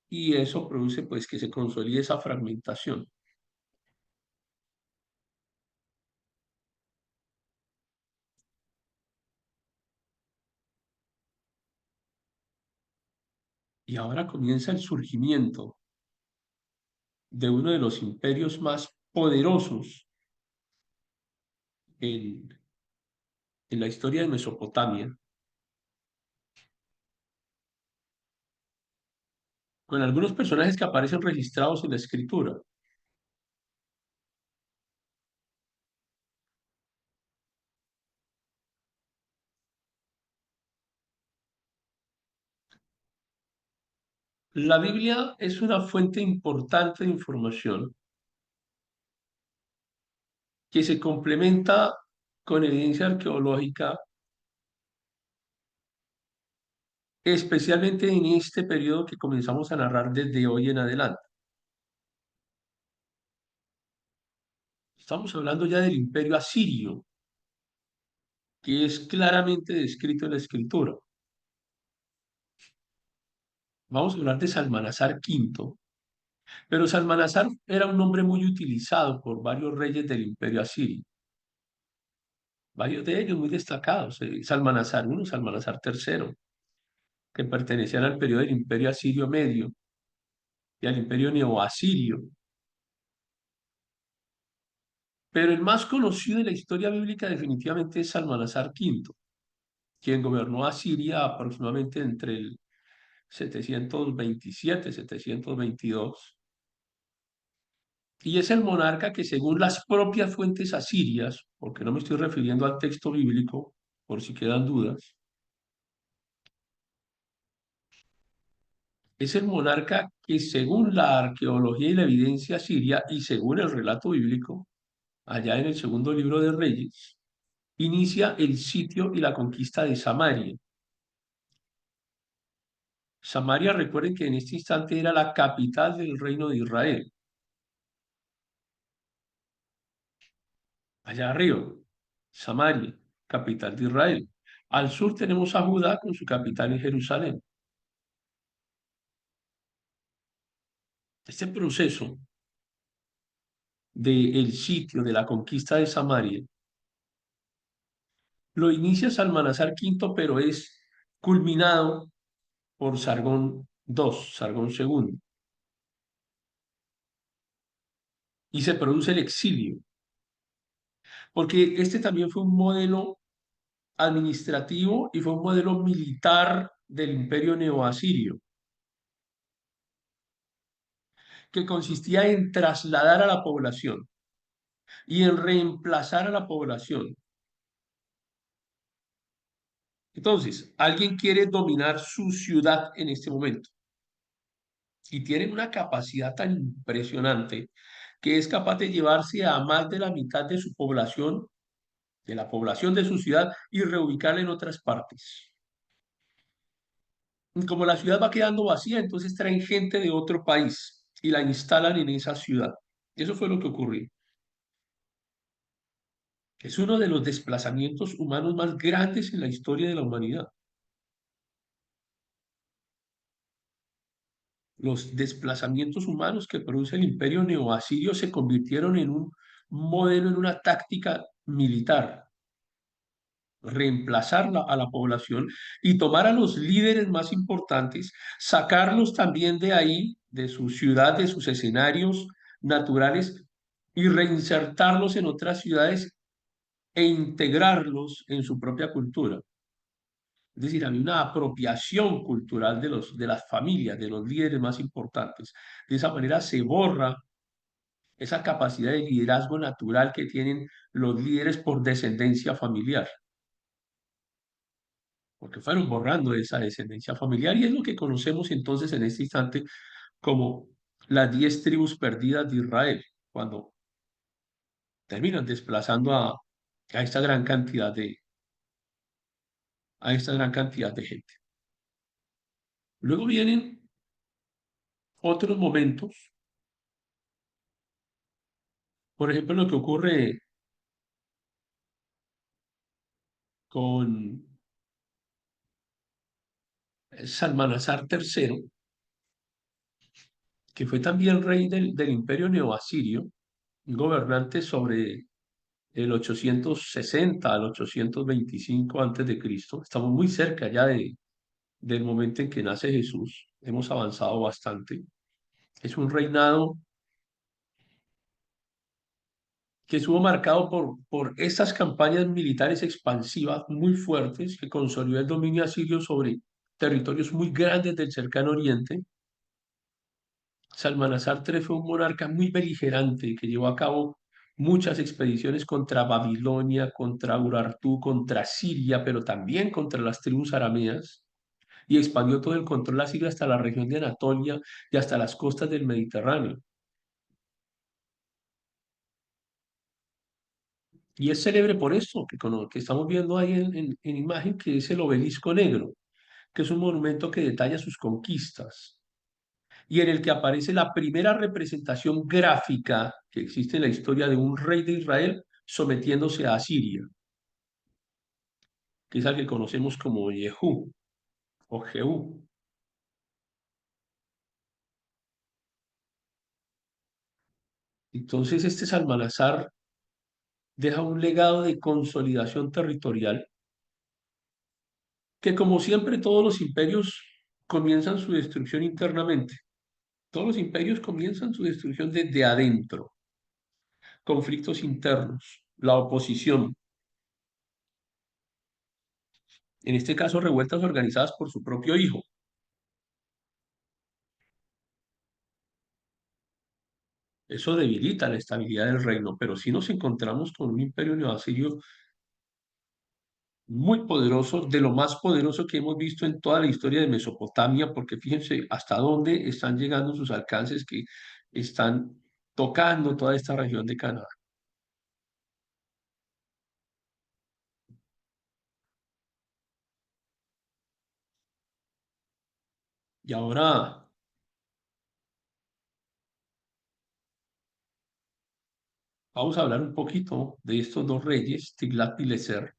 Y eso produce pues que se consolide esa fragmentación. Y ahora comienza el surgimiento de uno de los imperios más poderosos en, en la historia de Mesopotamia, con algunos personajes que aparecen registrados en la escritura. La Biblia es una fuente importante de información que se complementa con evidencia arqueológica, especialmente en este periodo que comenzamos a narrar desde hoy en adelante. Estamos hablando ya del imperio asirio, que es claramente descrito en la escritura. Vamos a hablar de Salmanasar V, pero Salmanasar era un nombre muy utilizado por varios reyes del imperio asirio, varios de ellos muy destacados, Salmanasar I, Salmanasar III, que pertenecían al periodo del imperio asirio medio y al imperio neoasirio. Pero el más conocido de la historia bíblica definitivamente es Salmanasar V, quien gobernó a Siria aproximadamente entre el 727 y 722. Y es el monarca que, según las propias fuentes asirias, porque no me estoy refiriendo al texto bíblico, por si quedan dudas, es el monarca que, según la arqueología y la evidencia siria y según el relato bíblico, allá en el segundo libro de Reyes, inicia el sitio y la conquista de Samaria. Samaria, recuerden que en este instante era la capital del reino de Israel, allá arriba, Samaria, capital de Israel. Al sur tenemos a Judá con su capital en Jerusalén. Este proceso del sitio, de la conquista de Samaria, lo inicia Salmanasar V, pero es culminado por Sargón II, Sargón II, y se produce el exilio, porque este también fue un modelo administrativo y fue un modelo militar del imperio neoasirio, que consistía en trasladar a la población y en reemplazar a la población. Entonces, alguien quiere dominar su ciudad en este momento y tienen una capacidad tan impresionante que es capaz de llevarse a más de la mitad de su población, de la población de su ciudad, y reubicarla en otras partes. Y como la ciudad va quedando vacía, entonces traen gente de otro país y la instalan en esa ciudad. Eso fue lo que ocurrió. Es uno de los desplazamientos humanos más grandes en la historia de la humanidad. Los desplazamientos humanos que produce el imperio neoasirio se convirtieron en un modelo, en una táctica militar, reemplazar a la población y tomar a los líderes más importantes, sacarlos también de ahí, de su ciudad, de sus escenarios naturales y reinsertarlos en otras ciudades e integrarlos en su propia cultura. Es decir, había una apropiación cultural de las familias, de los líderes más importantes. De esa manera se borra esa capacidad de liderazgo natural que tienen los líderes por descendencia familiar, porque fueron borrando esa descendencia familiar y es lo que conocemos entonces en este instante como las 10 tribus perdidas de Israel, cuando terminan desplazando a esta gran cantidad a esta gran cantidad de gente. Luego vienen otros momentos, por ejemplo, lo que ocurre con Salmanasar III, que fue también rey del imperio neoasirio, un gobernante sobre el 860 al 825 antes de Cristo. Estamos muy cerca ya del momento en que nace Jesús. Hemos avanzado bastante. Es un reinado que estuvo marcado por estas campañas militares expansivas muy fuertes que consolidó el dominio asirio sobre territorios muy grandes del cercano oriente. Salmanasar III fue un monarca muy beligerante que llevó a cabo muchas expediciones contra Babilonia, contra Urartu, contra Siria, pero también contra las tribus arameas. y expandió todo el control asirio hasta la región de Anatolia y hasta las costas del Mediterráneo. Y es célebre por esto, que estamos viendo ahí en imagen, que es el Obelisco Negro, que es un monumento que detalla sus conquistas y en el que aparece la primera representación gráfica que existe en la historia de un rey de Israel sometiéndose a Asiria, que es al que conocemos como Yehú o Jehú. Entonces, este Salmanasar deja un legado de consolidación territorial que, como siempre, todos los imperios comienzan su destrucción internamente. Todos los imperios comienzan su destrucción desde adentro, conflictos internos, la oposición, en este caso revueltas organizadas por su propio hijo. Eso debilita la estabilidad del reino, pero si nos encontramos con un imperio neoasirio muy poderoso, de lo más poderoso que hemos visto en toda la historia de Mesopotamia, porque fíjense hasta dónde están llegando sus alcances que están tocando toda esta región de Canadá. Y ahora vamos a hablar un poquito de estos dos reyes, Tiglat-Pileser,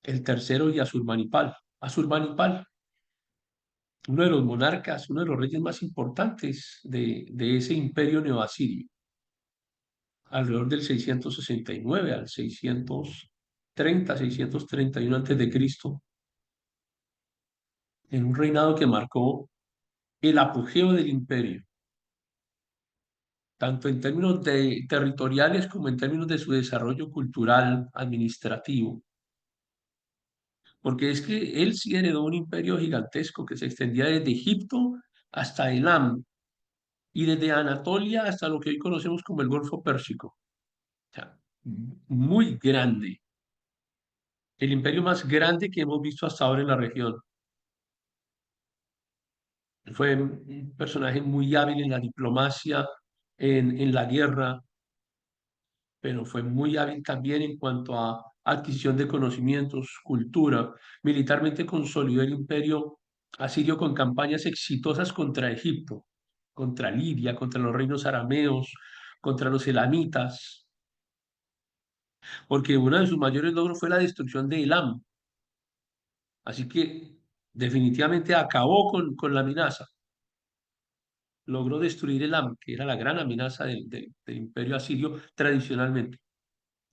el tercero y Asurbanipal. Asurbanipal, uno de los monarcas, uno de los reyes más importantes de ese imperio neoasirio, alrededor del 669 al 630, 631 antes de Cristo, en un reinado que marcó el apogeo del imperio, tanto en términos territoriales como en términos de su desarrollo cultural, administrativo, porque es que él sí heredó un imperio gigantesco que se extendía desde Egipto hasta Elam y desde Anatolia hasta lo que hoy conocemos como el Golfo Pérsico. O sea, muy grande, el imperio más grande que hemos visto hasta ahora en la región. Fue un personaje muy hábil en la diplomacia, en la guerra, pero fue muy hábil también en cuanto a adquisición de conocimientos, cultura. Militarmente consolidó el imperio asirio con campañas exitosas contra Egipto, contra Libia, contra los reinos arameos, contra los elamitas, porque uno de sus mayores logros fue la destrucción de Elam. Así que definitivamente acabó con la amenaza. Logró destruir Elam, que era la gran amenaza del imperio asirio tradicionalmente.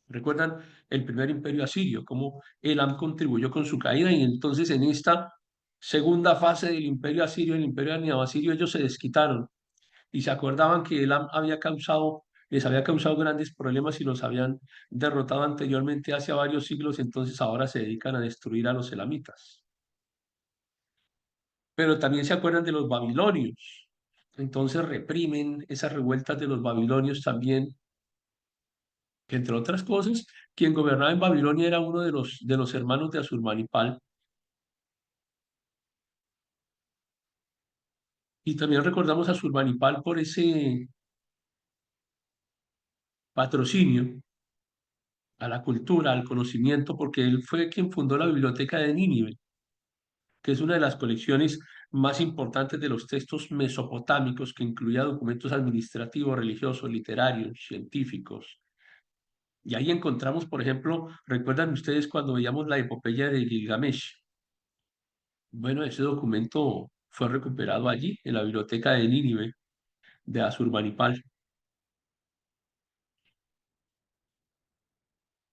¿Recuerdan el primer imperio asirio? Cómo Elam contribuyó con su caída y entonces en esta segunda fase del imperio asirio, el imperio neoasirio, ellos se desquitaron y se acordaban que Elam les había causado grandes problemas y los habían derrotado anteriormente hace varios siglos, entonces ahora se dedican a destruir a los elamitas. Pero también se acuerdan de los babilonios. Entonces reprimen esas revueltas de los babilonios también, que entre otras cosas, quien gobernaba en Babilonia era uno de los hermanos de Asurbanipal. Y también recordamos a Asurbanipal por ese patrocinio a la cultura, al conocimiento, porque él fue quien fundó la Biblioteca de Nínive, que es una de las colecciones más importantes de los textos mesopotámicos, que incluía documentos administrativos, religiosos, literarios, científicos. Y ahí encontramos, por ejemplo, ¿recuerdan ustedes cuando veíamos la epopeya de Gilgamesh? Bueno, ese documento fue recuperado allí, en la biblioteca de Nínive, de Asurbanipal.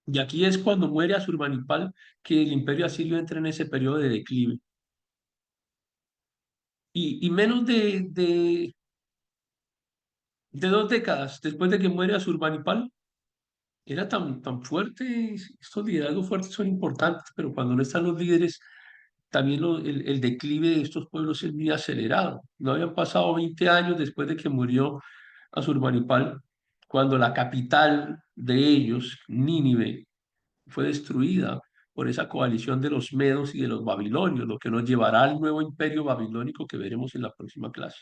Y aquí es cuando muere Asurbanipal que el imperio asirio entra en ese periodo de declive. Y menos de 2 décadas después de que muere Asurbanipal, era tan fuerte, estos liderazgos fuertes son importantes, pero cuando no están los líderes, también el declive de estos pueblos es muy acelerado. No habían pasado 20 años después de que murió Asurbanipal, cuando la capital de ellos, Nínive, fue destruida por esa coalición de los medos y de los babilonios, lo que nos llevará al nuevo imperio babilónico que veremos en la próxima clase.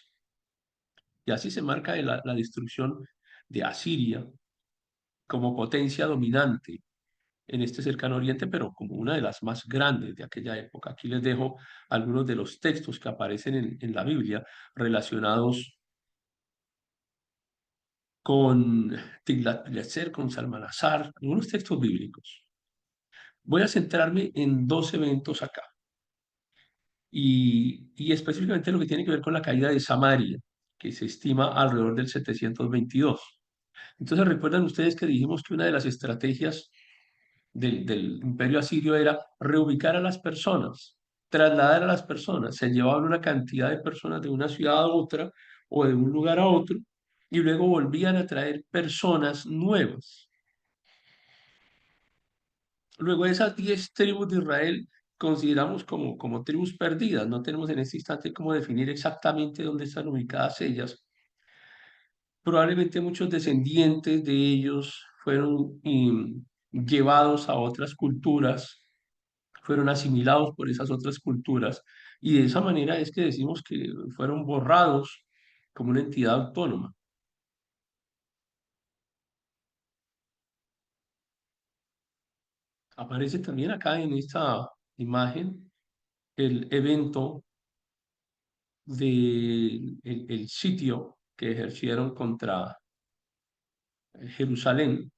Y así se marca la destrucción de Asiria como potencia dominante en este cercano oriente, pero como una de las más grandes de aquella época. Aquí les dejo algunos de los textos que aparecen en la Biblia relacionados con Tiglat-Pileser, con Salmanasar, algunos textos bíblicos. Voy a centrarme en dos eventos acá, y específicamente lo que tiene que ver con la caída de Samaria, que se estima alrededor del 722. Entonces, recuerdan ustedes que dijimos que una de las estrategias del imperio asirio era reubicar a las personas, trasladar a las personas. Se llevaban una cantidad de personas de una ciudad a otra o de un lugar a otro y luego volvían a traer personas nuevas. Luego esas 10 tribus de Israel consideramos como tribus perdidas. No tenemos en este instante cómo definir exactamente dónde están ubicadas ellas. Probablemente muchos descendientes de ellos fueron llevados a otras culturas, fueron asimilados por esas otras culturas, y de esa manera es que decimos que fueron borrados como una entidad autónoma. Aparece también acá en esta imagen el evento del el sitio que ejercieron contra Jerusalén.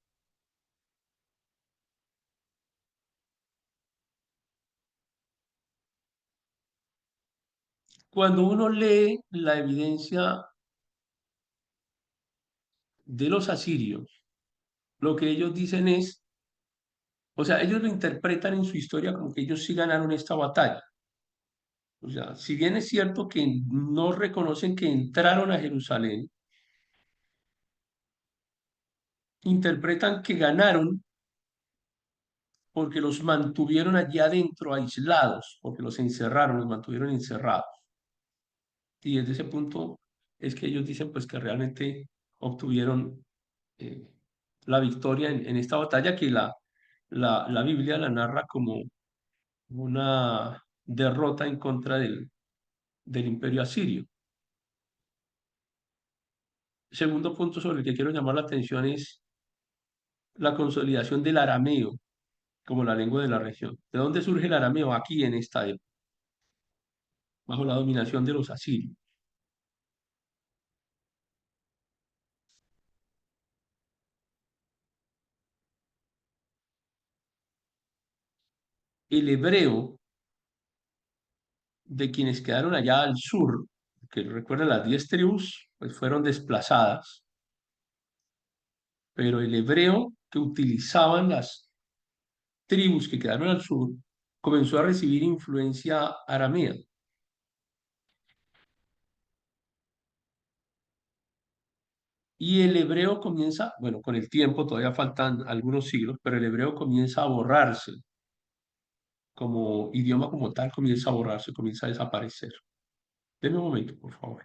Cuando uno lee la evidencia de los asirios, lo que ellos dicen es, o sea, ellos lo interpretan en su historia como que ellos sí ganaron esta batalla. O sea, si bien es cierto que no reconocen que entraron a Jerusalén, interpretan que ganaron porque los mantuvieron allí adentro aislados, porque los encerraron, los mantuvieron encerrados. Y desde ese punto es que ellos dicen pues que realmente obtuvieron eh, la victoria en esta batalla que la Biblia la narra como una derrota en contra del imperio asirio. Segundo punto sobre el que quiero llamar la atención es la consolidación del arameo como la lengua de la región. ¿De dónde surge el arameo? Aquí en esta época, bajo la dominación de los asirios. El hebreo de quienes quedaron allá al sur, que recuerden las 10 tribus, pues fueron desplazadas, pero el hebreo que utilizaban las tribus que quedaron al sur comenzó a recibir influencia aramea. Y el hebreo comienza, bueno, con el tiempo, todavía faltan algunos siglos, pero el hebreo comienza a borrarse, como idioma como tal, comienza a borrarse, comienza a desaparecer. Denme un momento, por favor.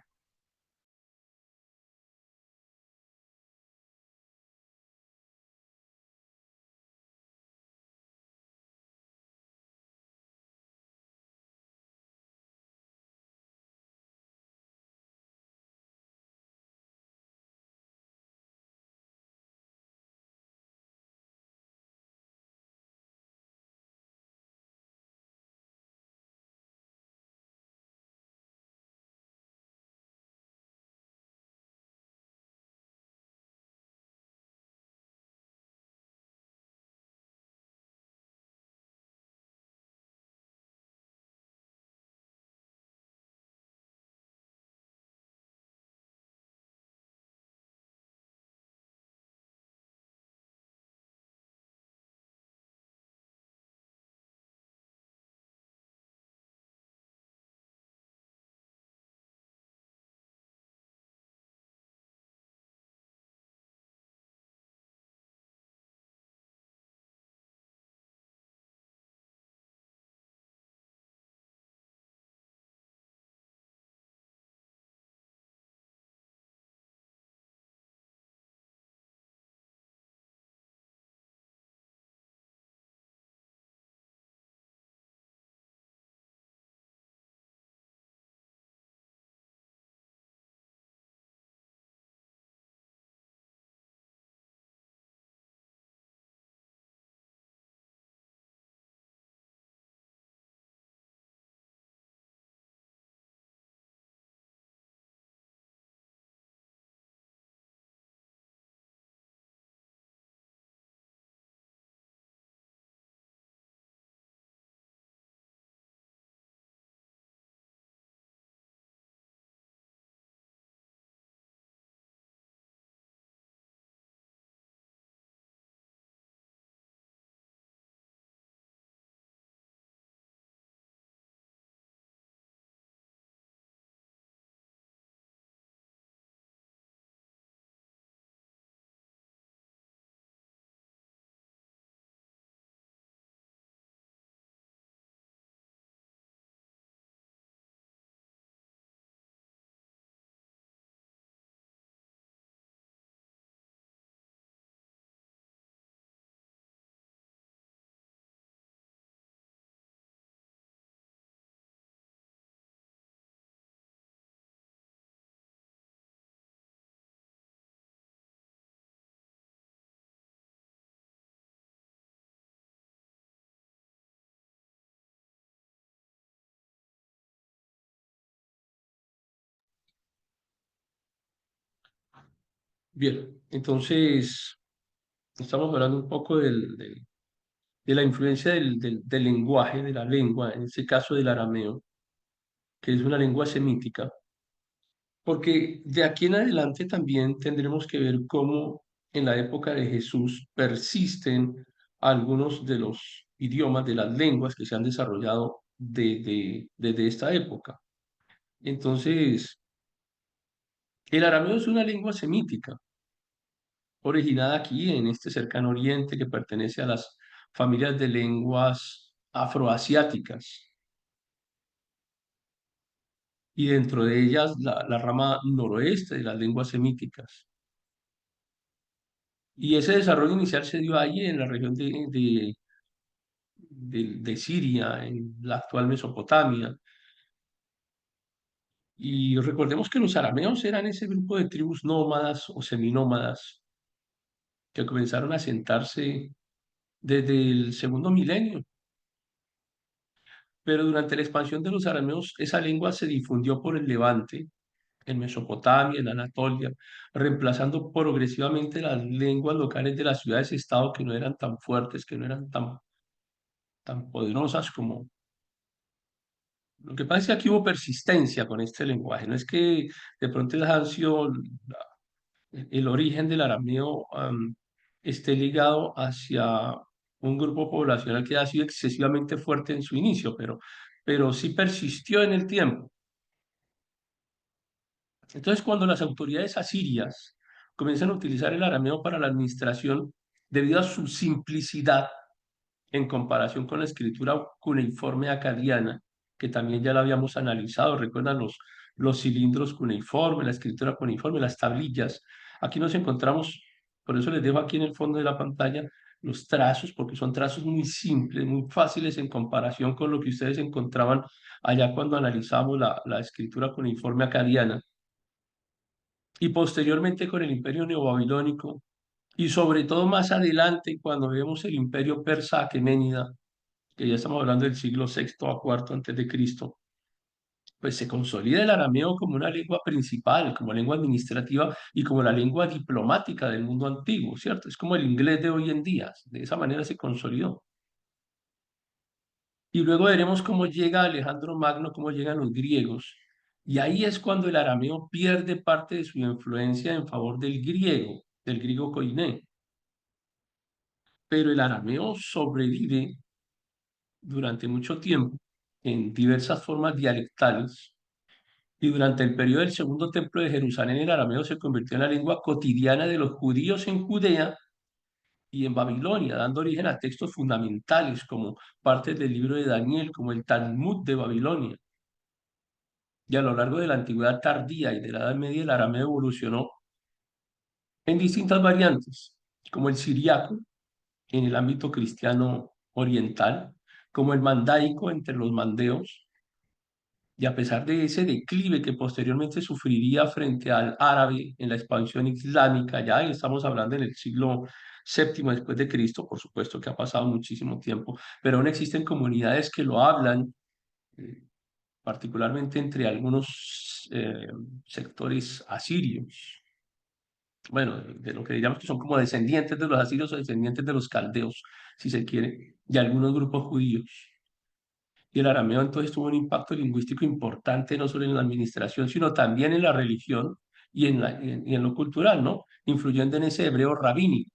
Bien, entonces estamos hablando un poco de la influencia del lenguaje, de la lengua, en este caso del arameo, que es una lengua semítica, porque de aquí en adelante también tendremos que ver cómo en la época de Jesús persisten algunos de los idiomas, de las lenguas que se han desarrollado desde esta época. Entonces, el arameo es una lengua semítica, originada aquí en este cercano oriente que pertenece a las familias de lenguas afroasiáticas y dentro de ellas la rama noroeste de las lenguas semíticas. Y ese desarrollo inicial se dio ahí en la región de Siria, en la actual Mesopotamia. Y recordemos que los arameos eran ese grupo de tribus nómadas o seminómadas que comenzaron a asentarse desde el segundo milenio. Pero durante la expansión de los arameos, esa lengua se difundió por el Levante, en Mesopotamia, en Anatolia, reemplazando progresivamente las lenguas locales de las ciudades-estado que no eran tan fuertes, que no eran tan poderosas como... Lo que pasa es que aquí hubo persistencia con este lenguaje, no es que de pronto el sido el origen del arameo esté ligado hacia un grupo poblacional que ha sido excesivamente fuerte en su inicio, pero sí persistió en el tiempo. Entonces, cuando las autoridades asirias comienzan a utilizar el arameo para la administración, debido a su simplicidad en comparación con la escritura cuneiforme acadiana, que también ya la habíamos analizado, recuerdan los cilindros cuneiformes, la escritura cuneiforme, las tablillas. Aquí nos encontramos, por eso les dejo aquí en el fondo de la pantalla los trazos, porque son trazos muy simples, muy fáciles en comparación con lo que ustedes encontraban allá cuando analizamos la escritura cuneiforme acadiana y posteriormente con el imperio neobabilónico y sobre todo más adelante cuando vemos el imperio persa aqueménida, que ya estamos hablando del siglo sexto a cuarto antes de Cristo, pues se consolida el arameo como una lengua principal, como lengua administrativa y como la lengua diplomática del mundo antiguo, ¿cierto? Es como el inglés de hoy en día, de esa manera se consolidó. Y luego veremos cómo llega Alejandro Magno, cómo llegan los griegos. Y ahí es cuando el arameo pierde parte de su influencia en favor del griego koiné. Pero el arameo sobrevive durante mucho tiempo en diversas formas dialectales. Y durante el periodo del Segundo Templo de Jerusalén, el arameo se convirtió en la lengua cotidiana de los judíos en Judea y en Babilonia, dando origen a textos fundamentales como partes del libro de Daniel, como el Talmud de Babilonia. Y a lo largo de la antigüedad tardía y de la Edad Media, el arameo evolucionó en distintas variantes, como el siriaco en el ámbito cristiano oriental, como el mandaico entre los mandeos, y a pesar de ese declive que posteriormente sufriría frente al árabe en la expansión islámica, ya estamos hablando en el siglo séptimo después de Cristo, por supuesto que ha pasado muchísimo tiempo, pero aún existen comunidades que lo hablan, eh, particularmente entre algunos sectores asirios, bueno, de lo que diríamos que son como descendientes de los asirios o descendientes de los caldeos, si se quiere, y algunos grupos judíos. Y el arameo entonces tuvo un impacto lingüístico importante no solo en la administración, sino también en la religión y en lo cultural, ¿no? Influyendo en ese hebreo rabínico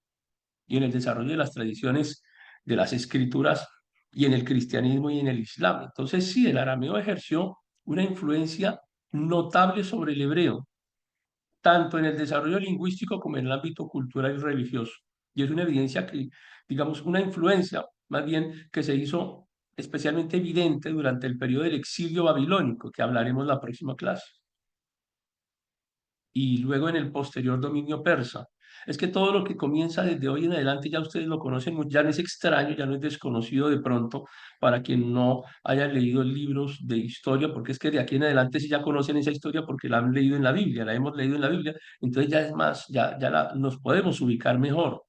y en el desarrollo de las tradiciones de las escrituras y en el cristianismo y en el islam. Entonces sí, el arameo ejerció una influencia notable sobre el hebreo, tanto en el desarrollo lingüístico como en el ámbito cultural y religioso. Y es una evidencia que, digamos, una influencia más bien que se hizo especialmente evidente durante el periodo del exilio babilónico, que hablaremos la próxima clase y luego en el posterior dominio persa. Es que todo lo que comienza desde hoy en adelante ya ustedes lo conocen, ya no es extraño, ya no es desconocido de pronto para quien no haya leído libros de historia, porque es que de aquí en adelante sí ya conocen esa historia porque la han leído en la Biblia, la hemos leído en la Biblia, entonces ya es más, nos podemos ubicar mejor.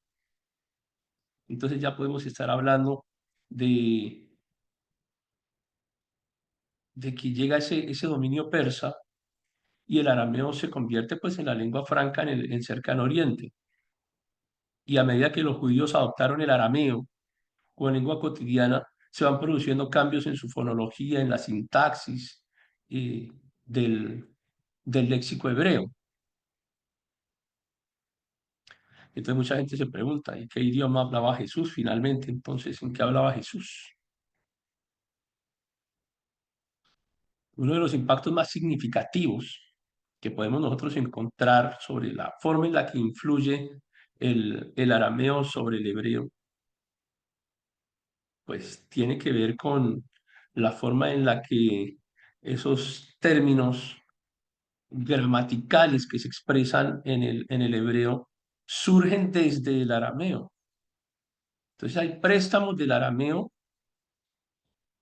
Entonces ya podemos estar hablando de, de que llega ese dominio persa y el arameo se convierte pues en la lengua franca en el cercano oriente. Y a medida que los judíos adoptaron el arameo como lengua cotidiana, se van produciendo cambios en su fonología, en la sintaxis eh, del, del léxico hebreo. Entonces mucha gente se pregunta, ¿en qué idioma hablaba Jesús finalmente? Entonces, ¿en qué hablaba Jesús? Uno de los impactos más significativos que podemos nosotros encontrar sobre la forma en la que influye el arameo sobre el hebreo, pues tiene que ver con la forma en la que esos términos gramaticales que se expresan en el hebreo surgen desde el arameo. Entonces hay préstamos del arameo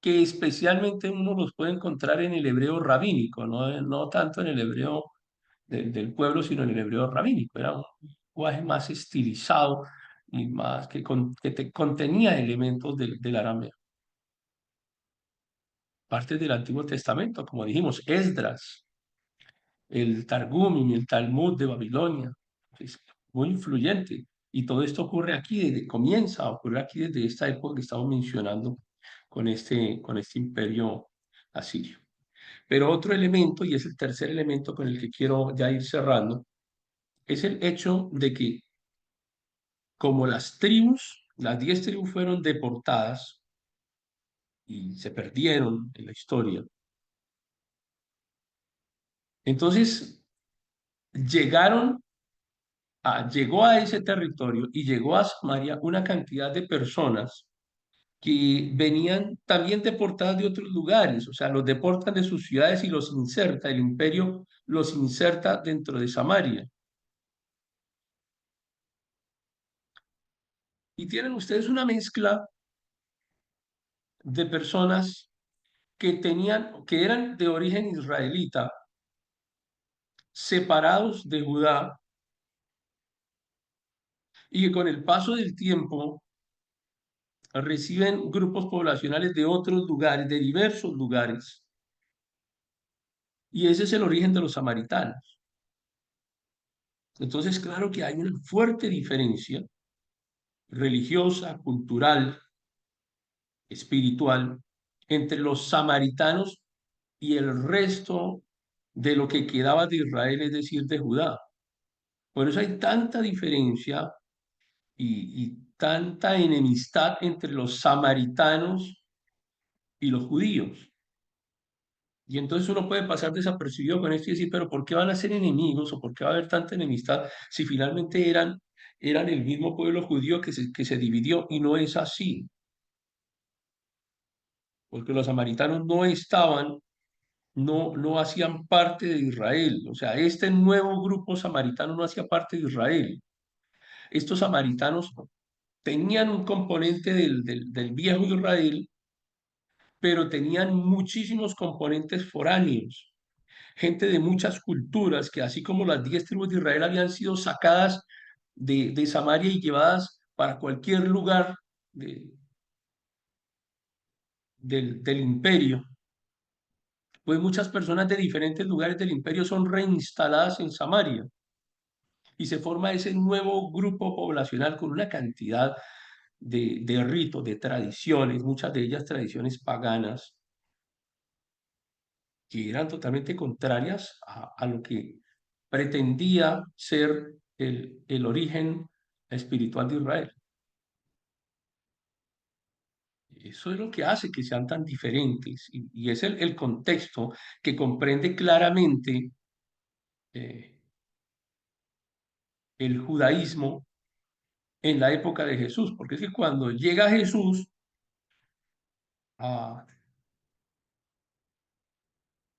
que especialmente uno los puede encontrar en el hebreo rabínico, no tanto en el hebreo del pueblo, sino en el hebreo rabínico. Era un lenguaje más estilizado y más que contenía elementos del arameo. Parte del Antiguo Testamento, como dijimos, Esdras, el Targum y el Talmud de Babilonia. Es muy influyente. Y todo esto ocurre aquí, comienza a ocurrir aquí desde esta época que estamos mencionando con este imperio asirio. Pero otro elemento, y es el tercer elemento con el que quiero ya ir cerrando, es el hecho de que como las 10 tribus fueron deportadas y se perdieron en la historia, entonces llegó a ese territorio y llegó a Samaria una cantidad de personas que venían también deportadas de otros lugares, o sea, los deportan de sus ciudades y los inserta, el imperio los inserta dentro de Samaria. Y tienen ustedes una mezcla de personas que eran de origen israelita, separados de Judá, y que con el paso del tiempo reciben grupos poblacionales de otros lugares, de diversos lugares. Y ese es el origen de los samaritanos. Entonces, claro que hay una fuerte diferencia religiosa, cultural, espiritual, entre los samaritanos y el resto de lo que quedaba de Israel, es decir, de Judá. Por eso hay tanta diferencia y tanta enemistad entre los samaritanos y los judíos. Y entonces uno puede pasar desapercibido con esto y decir, pero ¿por qué van a ser enemigos o por qué va a haber tanta enemistad si finalmente eran el mismo pueblo judío que se dividió? Y no es así, porque los samaritanos no hacían parte de Israel. O sea, este nuevo grupo samaritano no hacía parte de Israel. Estos samaritanos tenían un componente del viejo Israel, pero tenían muchísimos componentes foráneos, gente de muchas culturas, que así como las 10 tribus de Israel habían sido sacadas de Samaria y llevadas para cualquier lugar de- del imperio, pues muchas personas de diferentes lugares del imperio son reinstaladas en Samaria y se forma ese nuevo grupo poblacional con una cantidad de ritos, de tradiciones, muchas de ellas tradiciones paganas, que eran totalmente contrarias a lo que pretendía ser el origen espiritual de Israel. Eso es lo que hace que sean tan diferentes y es el contexto que comprende claramente eh, el judaísmo en la época de Jesús, porque es que cuando llega Jesús, a,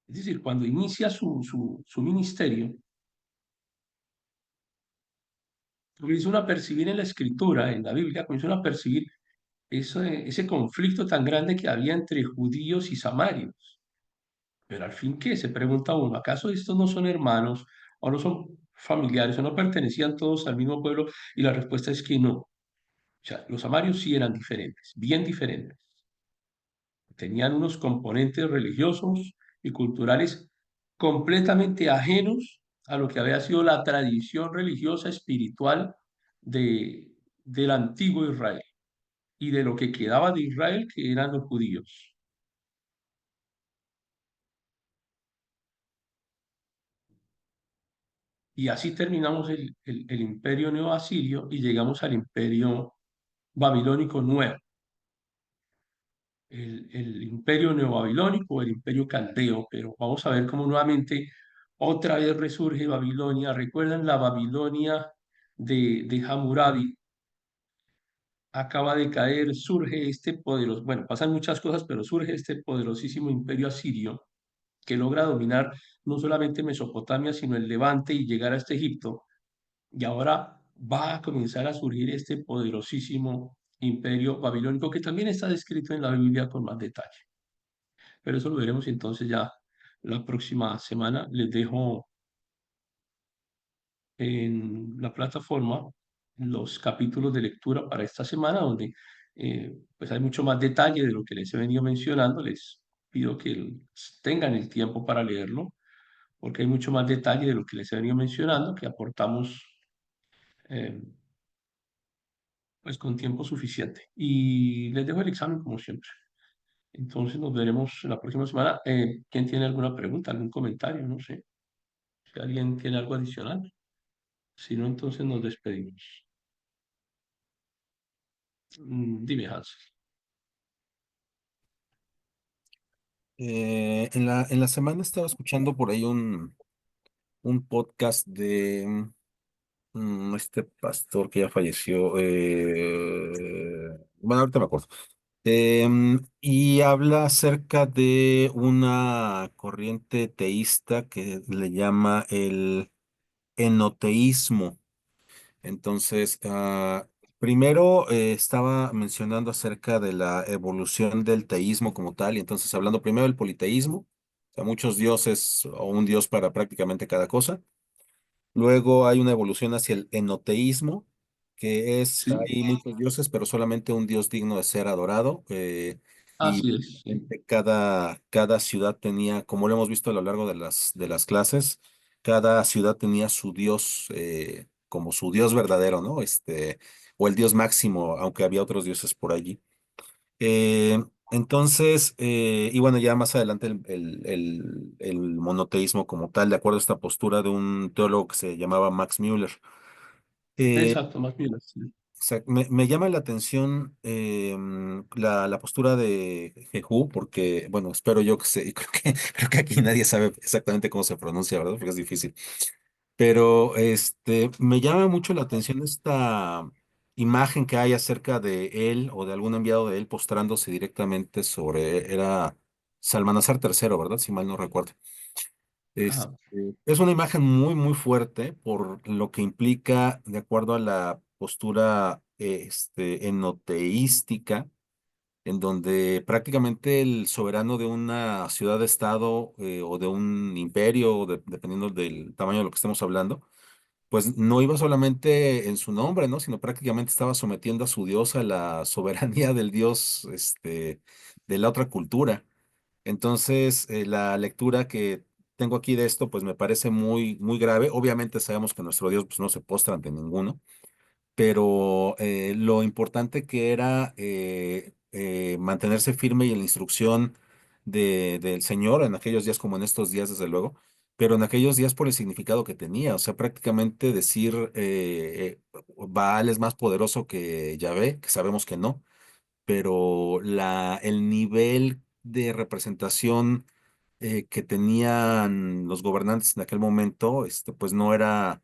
es decir, cuando inicia su ministerio, comienza a percibir en la escritura, en la Biblia, comienza a percibir ese conflicto tan grande que había entre judíos y samarios. Pero al fin, ¿qué? Se pregunta uno, ¿acaso estos no son hermanos o no son familiares o no pertenecían todos al mismo pueblo? Y la respuesta es que no. O sea, los samarios sí eran diferentes, bien diferentes. Tenían unos componentes religiosos y culturales completamente ajenos a lo que había sido la tradición religiosa espiritual de, del antiguo Israel y de lo que quedaba de Israel, que eran los judíos. Y así terminamos el imperio neoasirio y llegamos al imperio babilónico nuevo, el imperio neobabilónico o el imperio caldeo, pero vamos a ver cómo nuevamente otra vez resurge Babilonia. ¿Recuerdan la Babilonia de Hammurabi? Acaba de caer, surge este poderoso, bueno, pasan muchas cosas, pero surge este poderosísimo imperio asirio que logra dominar no solamente Mesopotamia, sino el Levante y llegar hasta Egipto. Y ahora va a comenzar a surgir este poderosísimo imperio babilónico que también está descrito en la Biblia con más detalle. Pero eso lo veremos entonces ya la próxima semana. Les dejo en la plataforma los capítulos de lectura para esta semana, donde pues hay mucho más detalle de lo que les he venido mencionando. Les pido que tengan el tiempo para leerlo, porque hay mucho más detalle de lo que les he venido mencionando, que aportamos eh, pues con tiempo suficiente. Y les dejo el examen como siempre. Entonces nos veremos la próxima semana. ¿Quién tiene alguna pregunta, algún comentario? No sé. Si alguien tiene algo adicional. Si no, entonces nos despedimos. Dime, Hans. En la semana estaba escuchando por ahí un podcast de este pastor que ya falleció. Bueno, ahorita me acuerdo. Y habla acerca de una corriente teísta que le llama el enoteísmo. Entonces, primero estaba mencionando acerca de la evolución del teísmo como tal, y entonces hablando primero del politeísmo, o sea, muchos dioses o un dios para prácticamente cada cosa. Luego hay una evolución hacia el enoteísmo, que es, Sí, hay muchos dioses, pero solamente un dios digno de ser adorado. Y así es. Sí. cada ciudad tenía, como lo hemos visto a lo largo de las clases, cada ciudad tenía su dios como su dios verdadero, ¿no? O el dios máximo, aunque había otros dioses por allí. Y bueno, ya más adelante el monoteísmo como tal, de acuerdo a esta postura de un teólogo que se llamaba Max Müller. Eh, Exacto, más bien así. Me llama la atención la postura de Jehú, porque, bueno, espero yo que creo que aquí nadie sabe exactamente cómo se pronuncia, ¿verdad? Porque es difícil. Pero me llama mucho la atención esta imagen que hay acerca de él o de algún enviado de él postrándose directamente era Salmanasar III, ¿verdad? Si mal no recuerdo. Ajá. Es una imagen muy fuerte por lo que implica, de acuerdo a la postura enoteística, en donde prácticamente el soberano de una ciudad-estado o de un imperio, dependiendo del tamaño de lo que estemos hablando, pues no iba solamente en su nombre, ¿no? Sino prácticamente estaba sometiendo a su dios a la soberanía del dios, de la otra cultura. Entonces, la lectura que tengo aquí de esto, pues me parece muy grave. Obviamente sabemos que nuestro Dios, pues, no se postra ante ninguno, pero lo importante que era mantenerse firme y en la instrucción del Señor en aquellos días como en estos días, desde luego, pero en aquellos días por el significado que tenía, o sea, prácticamente decir Baal es más poderoso que Yahvé, que sabemos que no, pero el nivel de representación que tenían los gobernantes en aquel momento, pues no era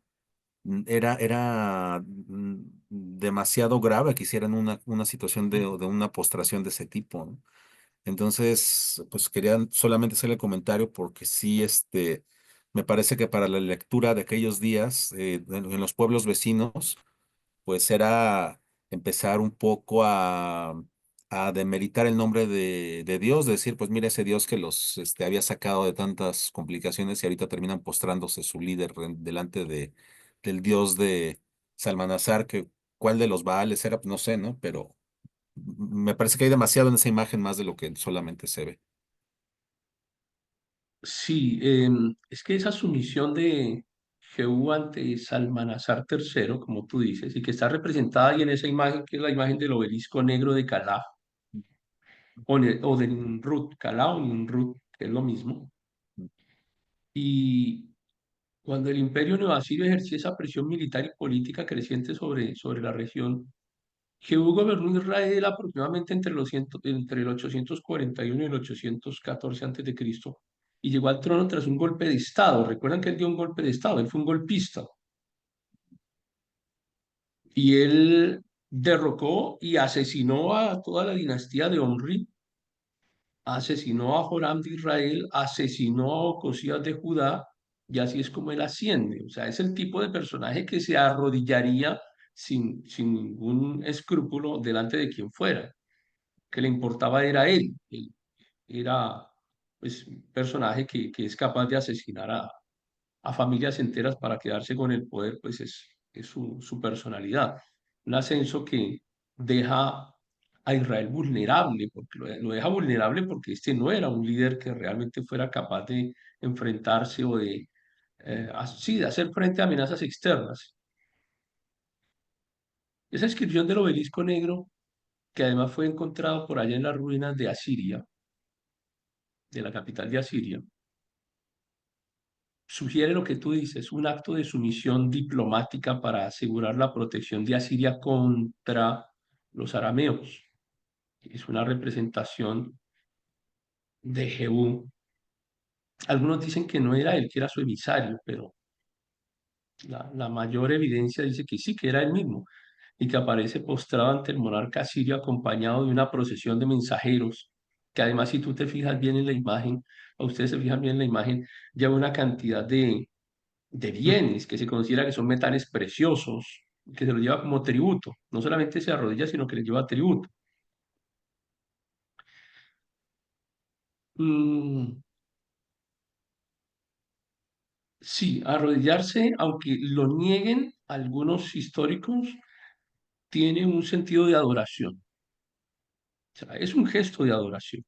demasiado grave que hicieran una situación de una postración de ese tipo, ¿no? Entonces, pues quería solamente hacerle el comentario porque sí, me parece que para la lectura de aquellos días, en los pueblos vecinos, pues era empezar un poco a demeritar el nombre de Dios, decir, pues mira ese Dios que los había sacado de tantas complicaciones y ahorita terminan postrándose su líder delante del Dios de Salmanasar, que cuál de los Baales era, pues no sé, ¿no? Pero me parece que hay demasiado en esa imagen más de lo que solamente se ve. Sí, es que esa sumisión de Jehú ante Salmanasar III, como tú dices, y que está representada ahí en esa imagen, que es la imagen del obelisco negro de Calá, o de Nimrud, Calá o Nimrud, que es lo mismo. Y cuando el imperio neoasirio ejercía esa presión militar y política creciente sobre la región, Jehú gobernó Israel aproximadamente entre el 841 y el 814 a.C. Y llegó al trono tras un golpe de Estado. Recuerdan que él dio un golpe de Estado, él fue un golpista. Y él derrocó y asesinó a toda la dinastía de Omri, asesinó a Joram de Israel, asesinó a Ocosías de Judá, y así es como él asciende. O sea, es el tipo de personaje que se arrodillaría sin ningún escrúpulo delante de quien fuera, que le importaba era él. Él era pues, un personaje que es capaz de asesinar a familias enteras para quedarse con el poder, pues es su personalidad. Un ascenso que deja a Israel vulnerable, porque lo deja vulnerable porque este no era un líder que realmente fuera capaz de enfrentarse o de, sí, de hacer frente a amenazas externas. Esa inscripción del obelisco negro, que además fue encontrado por allá en las ruinas de Asiria, de la capital de Asiria, sugiere lo que tú dices, un acto de sumisión diplomática para asegurar la protección de Asiria contra los arameos. Es una representación de Jehú. Algunos dicen que no era él, que era su emisario, pero la mayor evidencia dice que sí, que era él mismo, y que aparece postrado ante el monarca sirio acompañado de una procesión de mensajeros, que además si tú te fijas bien en la imagen, o ustedes se fijan bien en la imagen, lleva una cantidad de bienes que se considera que son metales preciosos, que se los lleva como tributo. No solamente se arrodilla, sino que les lleva tributo. Mm, sí, arrodillarse, aunque lo nieguen algunos históricos, tiene un sentido de adoración. O sea, es un gesto de adoración,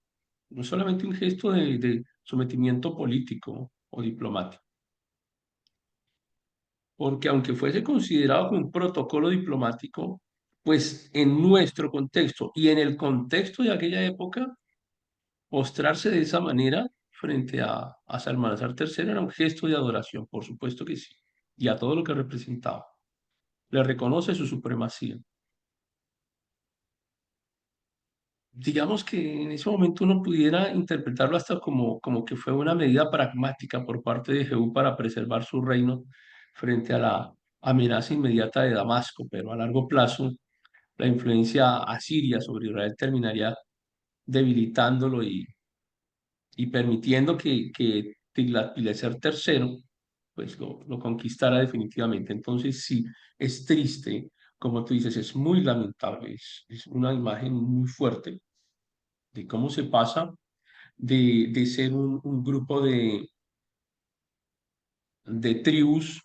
no solamente un gesto de sometimiento político o diplomático. Porque aunque fuese considerado como un protocolo diplomático, pues en nuestro contexto y en el contexto de aquella época, postrarse de esa manera frente a Salmanasar III era un gesto de adoración, por supuesto que sí, y a todo lo que representaba. Le reconoce su supremacía. Digamos que en ese momento uno pudiera interpretarlo hasta como que fue una medida pragmática por parte de Jehú para preservar su reino frente a la amenaza inmediata de Damasco, pero a largo plazo la influencia asiria sobre Israel terminaría debilitándolo y permitiendo que Tiglat-Pileser III pues lo conquistara definitivamente. Entonces sí, es triste, como tú dices, es muy lamentable, es una imagen muy fuerte de cómo se pasa de ser un grupo de tribus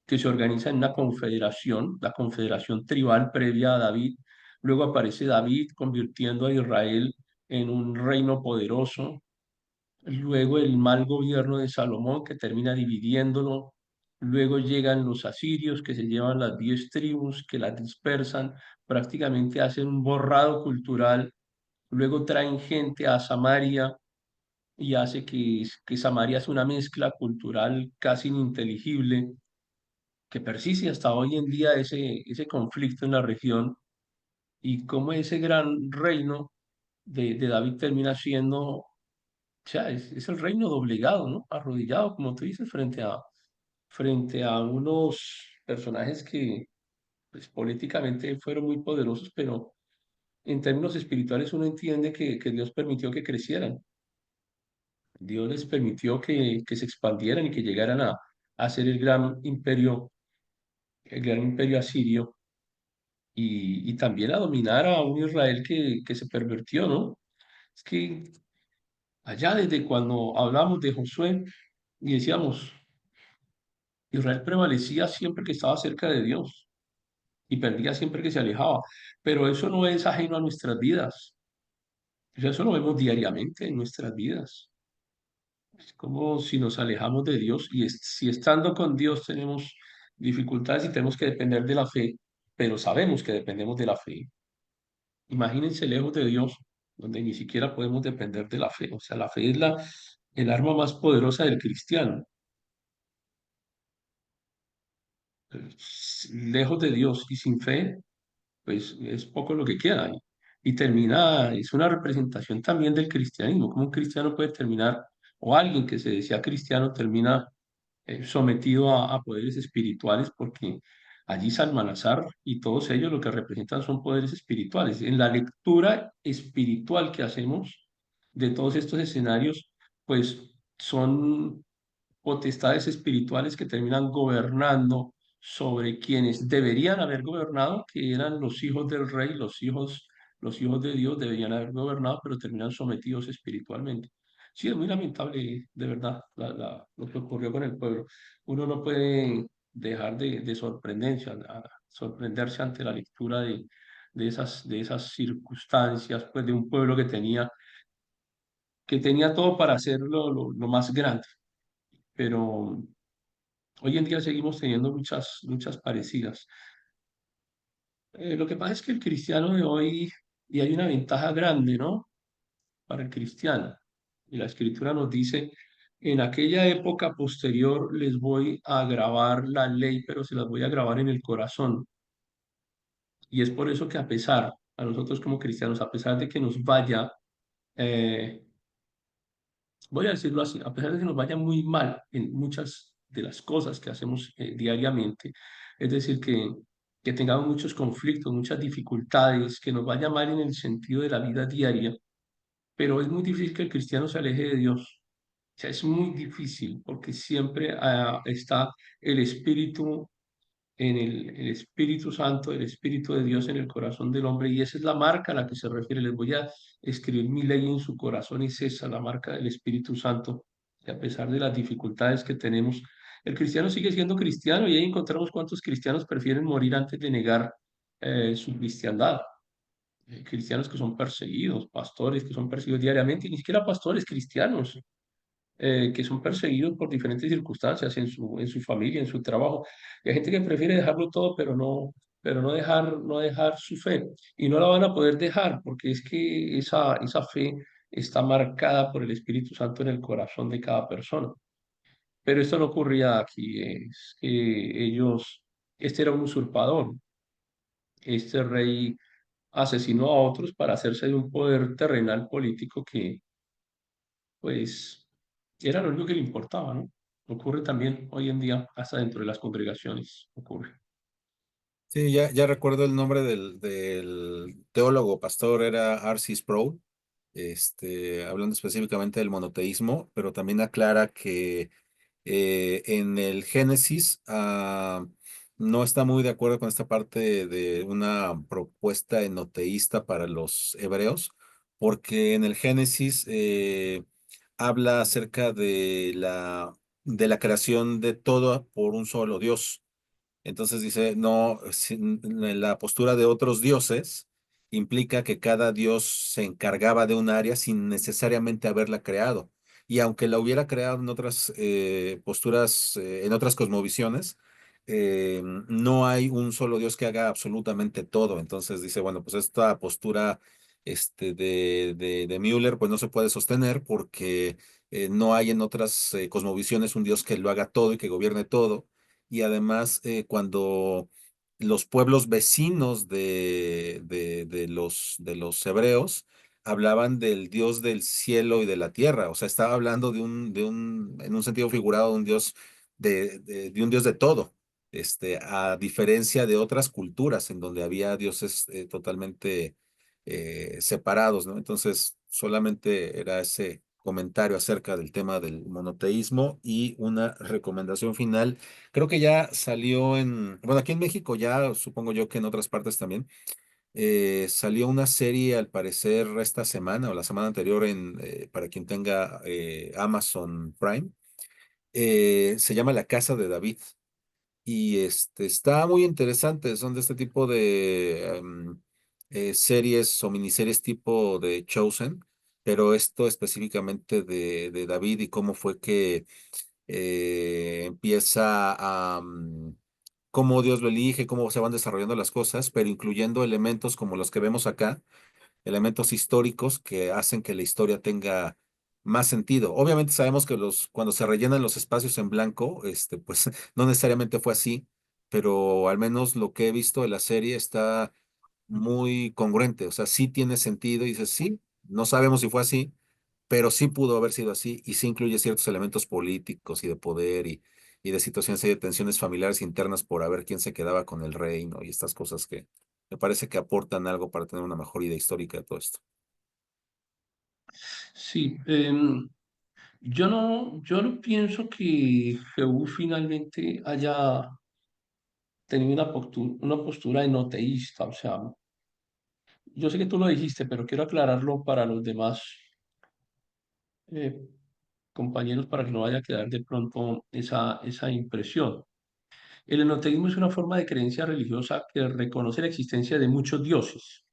que se organizan en una confederación, la confederación tribal previa a David. Luego aparece David convirtiendo a Israel en un reino poderoso. Luego el mal gobierno de Salomón que termina dividiéndolo. Luego llegan los asirios que se llevan las 10 tribus, que las dispersan, prácticamente hacen un borrado cultural. Luego traen gente a Samaria y hace que Samaria es una mezcla cultural casi ininteligible, que persiste hasta hoy en día ese conflicto en la región y cómo ese gran reino de David termina siendo, o sea, es el reino doblegado, ¿no? Arrodillado, como tú dices, frente a unos personajes que pues, políticamente fueron muy poderosos, pero en términos espirituales uno entiende que Dios permitió que crecieran. Dios les permitió que se expandieran y que llegaran a ser el gran imperio asirio y también a dominar a un Israel que se pervirtió, ¿no? Es que allá desde cuando hablamos de Josué y decíamos, Israel prevalecía siempre que estaba cerca de Dios y perdía siempre que se alejaba, pero eso no es ajeno a nuestras vidas. O sea, eso lo vemos diariamente en nuestras vidas. Es como si nos alejamos de Dios y si estando con Dios tenemos dificultades y tenemos que depender de la fe, pero sabemos que dependemos de la fe. Imagínense lejos de Dios, donde ni siquiera podemos depender de la fe. O sea, la fe es el arma más poderosa del cristiano. Lejos de Dios y sin fe, pues es poco lo que queda. Y termina, es una representación también del cristianismo. Cómo un cristiano puede terminar, o alguien que se decía cristiano termina sometido a poderes espirituales, porque allí Salmanasar y todos ellos lo que representan son poderes espirituales. En la lectura espiritual que hacemos de todos estos escenarios, pues son potestades espirituales que terminan gobernando sobre quienes deberían haber gobernado, que eran los hijos del rey, los hijos de Dios deberían haber gobernado, pero terminan sometidos espiritualmente. Sí, es muy lamentable, de verdad, lo que ocurrió con el pueblo. Uno no puede dejar de sorprenderse ante la lectura de esas circunstancias, pues de un pueblo que tenía todo para ser lo más grande, pero hoy en día seguimos teniendo luchas parecidas. Lo que pasa es que el cristiano de hoy, y hay una ventaja grande, ¿no? Para el cristiano. Y la escritura nos dice, en aquella época posterior les voy a grabar la ley, pero se las voy a grabar en el corazón. Y es por eso que a nosotros como cristianos, a pesar de que nos vaya, eh, voy a decirlo así, a pesar de que nos vaya muy mal en muchas de las cosas que hacemos diariamente, es decir, que tengamos muchos conflictos, muchas dificultades, que nos vaya mal en el sentido de la vida diaria, pero es muy difícil que el cristiano se aleje de Dios. O sea, es muy difícil porque siempre está el Espíritu el Espíritu Santo, el Espíritu de Dios en el corazón del hombre, y esa es la marca a la que se refiere. Les voy a escribir mi ley en su corazón, es esa, la marca del Espíritu Santo, que a pesar de las dificultades que tenemos, el cristiano sigue siendo cristiano, y ahí encontramos cuántos cristianos prefieren morir antes de negar su cristiandad. Cristianos que son perseguidos, pastores que son perseguidos diariamente, y ni siquiera pastores cristianos, que son perseguidos por diferentes circunstancias en su familia, en su trabajo. Y hay gente que prefiere dejarlo todo, pero no dejar su fe. Y no la van a poder dejar porque es que esa fe está marcada por el Espíritu Santo en el corazón de cada persona. Pero esto no ocurría aquí, es que este era un usurpador, este rey asesinó a otros para hacerse de un poder terrenal político que, pues, era lo único que le importaba, ¿no? Ocurre también hoy en día, hasta dentro de las congregaciones, ocurre. Sí, ya recuerdo el nombre del teólogo pastor, era R.C. Sproul, hablando específicamente del monoteísmo, pero también aclara que en el Génesis no está muy de acuerdo con esta parte de una propuesta enoteísta para los hebreos, porque en el Génesis habla acerca de la creación de todo por un solo Dios. Entonces dice, no, la postura de otros dioses implica que cada dios se encargaba de un área sin necesariamente haberla creado. Y aunque la hubiera creado en otras posturas, en otras cosmovisiones, no hay un solo dios que haga absolutamente todo. Entonces dice, bueno, pues esta postura de Müller pues no se puede sostener porque no hay en otras cosmovisiones un dios que lo haga todo y que gobierne todo y además cuando los pueblos vecinos de los hebreos hablaban del Dios del cielo y de la tierra, o sea, estaba hablando en un sentido figurado, de un Dios de un Dios de todo, a diferencia de otras culturas en donde había dioses totalmente separados, ¿no? Entonces, solamente era ese comentario acerca del tema del monoteísmo y una recomendación final. Creo que ya salió bueno, aquí en México ya, supongo yo que en otras partes también, salió una serie al parecer esta semana o la semana anterior para quien tenga Amazon Prime. Se llama La Casa de David. Y está muy interesante, son de este tipo de series o miniseries tipo de Chosen, pero esto específicamente de David y cómo fue que empieza a cómo Dios lo elige, cómo se van desarrollando las cosas, pero incluyendo elementos como los que vemos acá, elementos históricos que hacen que la historia tenga más sentido. Obviamente sabemos que cuando se rellenan los espacios en blanco, pues no necesariamente fue así, pero al menos lo que he visto de la serie está muy congruente, o sea, sí tiene sentido y dices, sí, no sabemos si fue así, pero sí pudo haber sido así y sí incluye ciertos elementos políticos y de poder y de situaciones y de tensiones familiares internas por a ver quién se quedaba con el reino y estas cosas que me parece que aportan algo para tener una mejor idea histórica de todo esto. Sí, yo no pienso que Jehú finalmente haya tenido una postura enoteísta. O sea, yo sé que tú lo dijiste, pero quiero aclararlo para los demás eh, compañeros para que no vaya a quedar de pronto esa impresión. El enoteísmo es una forma de creencia religiosa que reconoce la existencia de muchos dioses,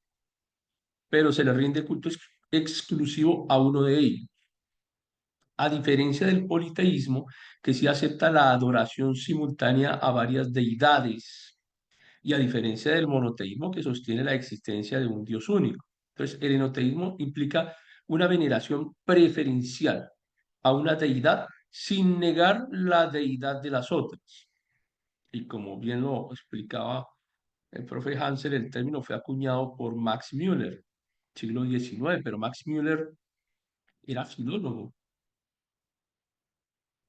pero se le rinde culto exclusivo a uno de ellos. A diferencia del politeísmo, que sí acepta la adoración simultánea a varias deidades, y a diferencia del monoteísmo, que sostiene la existencia de un Dios único. Entonces, el enoteísmo implica una veneración preferencial a una deidad sin negar la deidad de las otras. Y como bien lo explicaba el profe Hansel, el término fue acuñado por Max Müller, siglo XIX, pero Max Müller era filólogo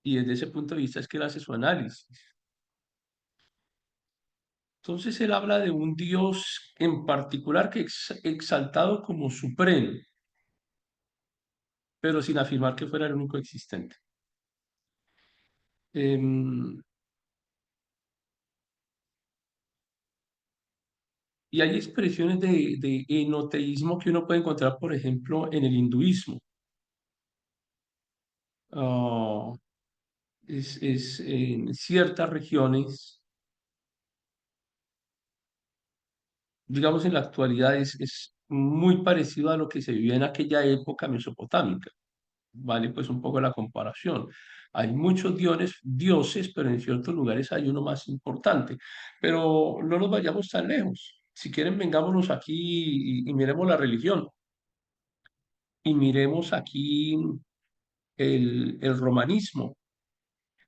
y desde ese punto de vista es que él hace su análisis. Entonces él habla de un Dios en particular que es exaltado como supremo, pero sin afirmar que fuera el único existente. Em, y hay expresiones de enoteísmo que uno puede encontrar, por ejemplo, en el hinduismo. Ah, en ciertas regiones, digamos en la actualidad, es muy parecido a lo que se vivía en aquella época mesopotámica. Vale, pues un poco la comparación. Hay muchos dioses, pero en ciertos lugares hay uno más importante. Pero no nos vayamos tan lejos. Si quieren, vengámonos aquí y miremos la religión. Y miremos aquí el romanismo.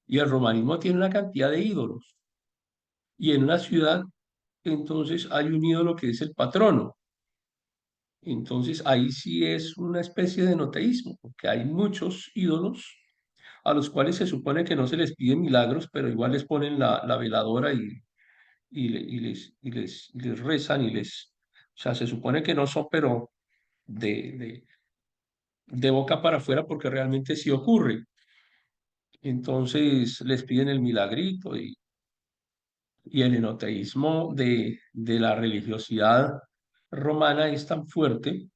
Y el romanismo tiene una cantidad de ídolos. Y en una ciudad, entonces, hay un ídolo que es el patrono. Entonces, ahí sí es una especie de enoteísmo, porque hay muchos ídolos a los cuales se supone que no se les piden milagros, pero igual les ponen la veladora y les rezan o sea, se supone que no son, pero de, de, de boca para afuera porque realmente sí ocurre. Entonces les piden el milagrito y el enoteísmo de la religiosidad romana es tan fuerte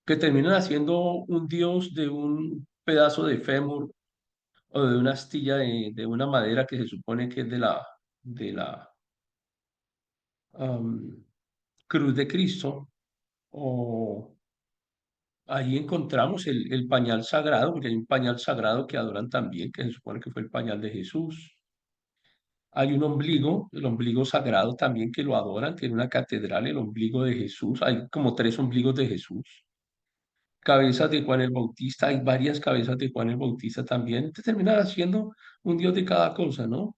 que terminan haciendo un dios de un pedazo de fémur o de una astilla de una madera que se supone que es de la am, cruz de Cristo, o ahí encontramos el pañal sagrado, porque hay un pañal sagrado que adoran también, que se supone que fue el pañal de Jesús. Hay un ombligo, el ombligo sagrado también que lo adoran, tiene una catedral, el ombligo de Jesús, hay como 3 ombligos de Jesús. Cabezas de Juan el Bautista, hay varias cabezas de Juan el Bautista también. Te terminan haciendo un dios de cada cosa, ¿no?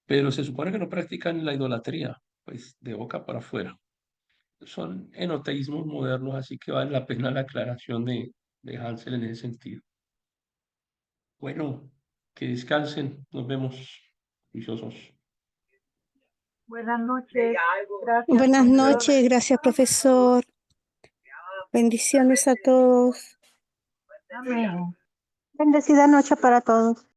Pero se supone que no practican la idolatría, pues de boca para afuera. Son enoteísmos modernos, así que vale la pena la aclaración de Hansel en ese sentido. Bueno, que descansen, nos vemos, juiciosos. Buenas noches. Gracias, Buenas profesor. noches, gracias profesor. Bendiciones a todos. Amén. Bendecida noche para todos.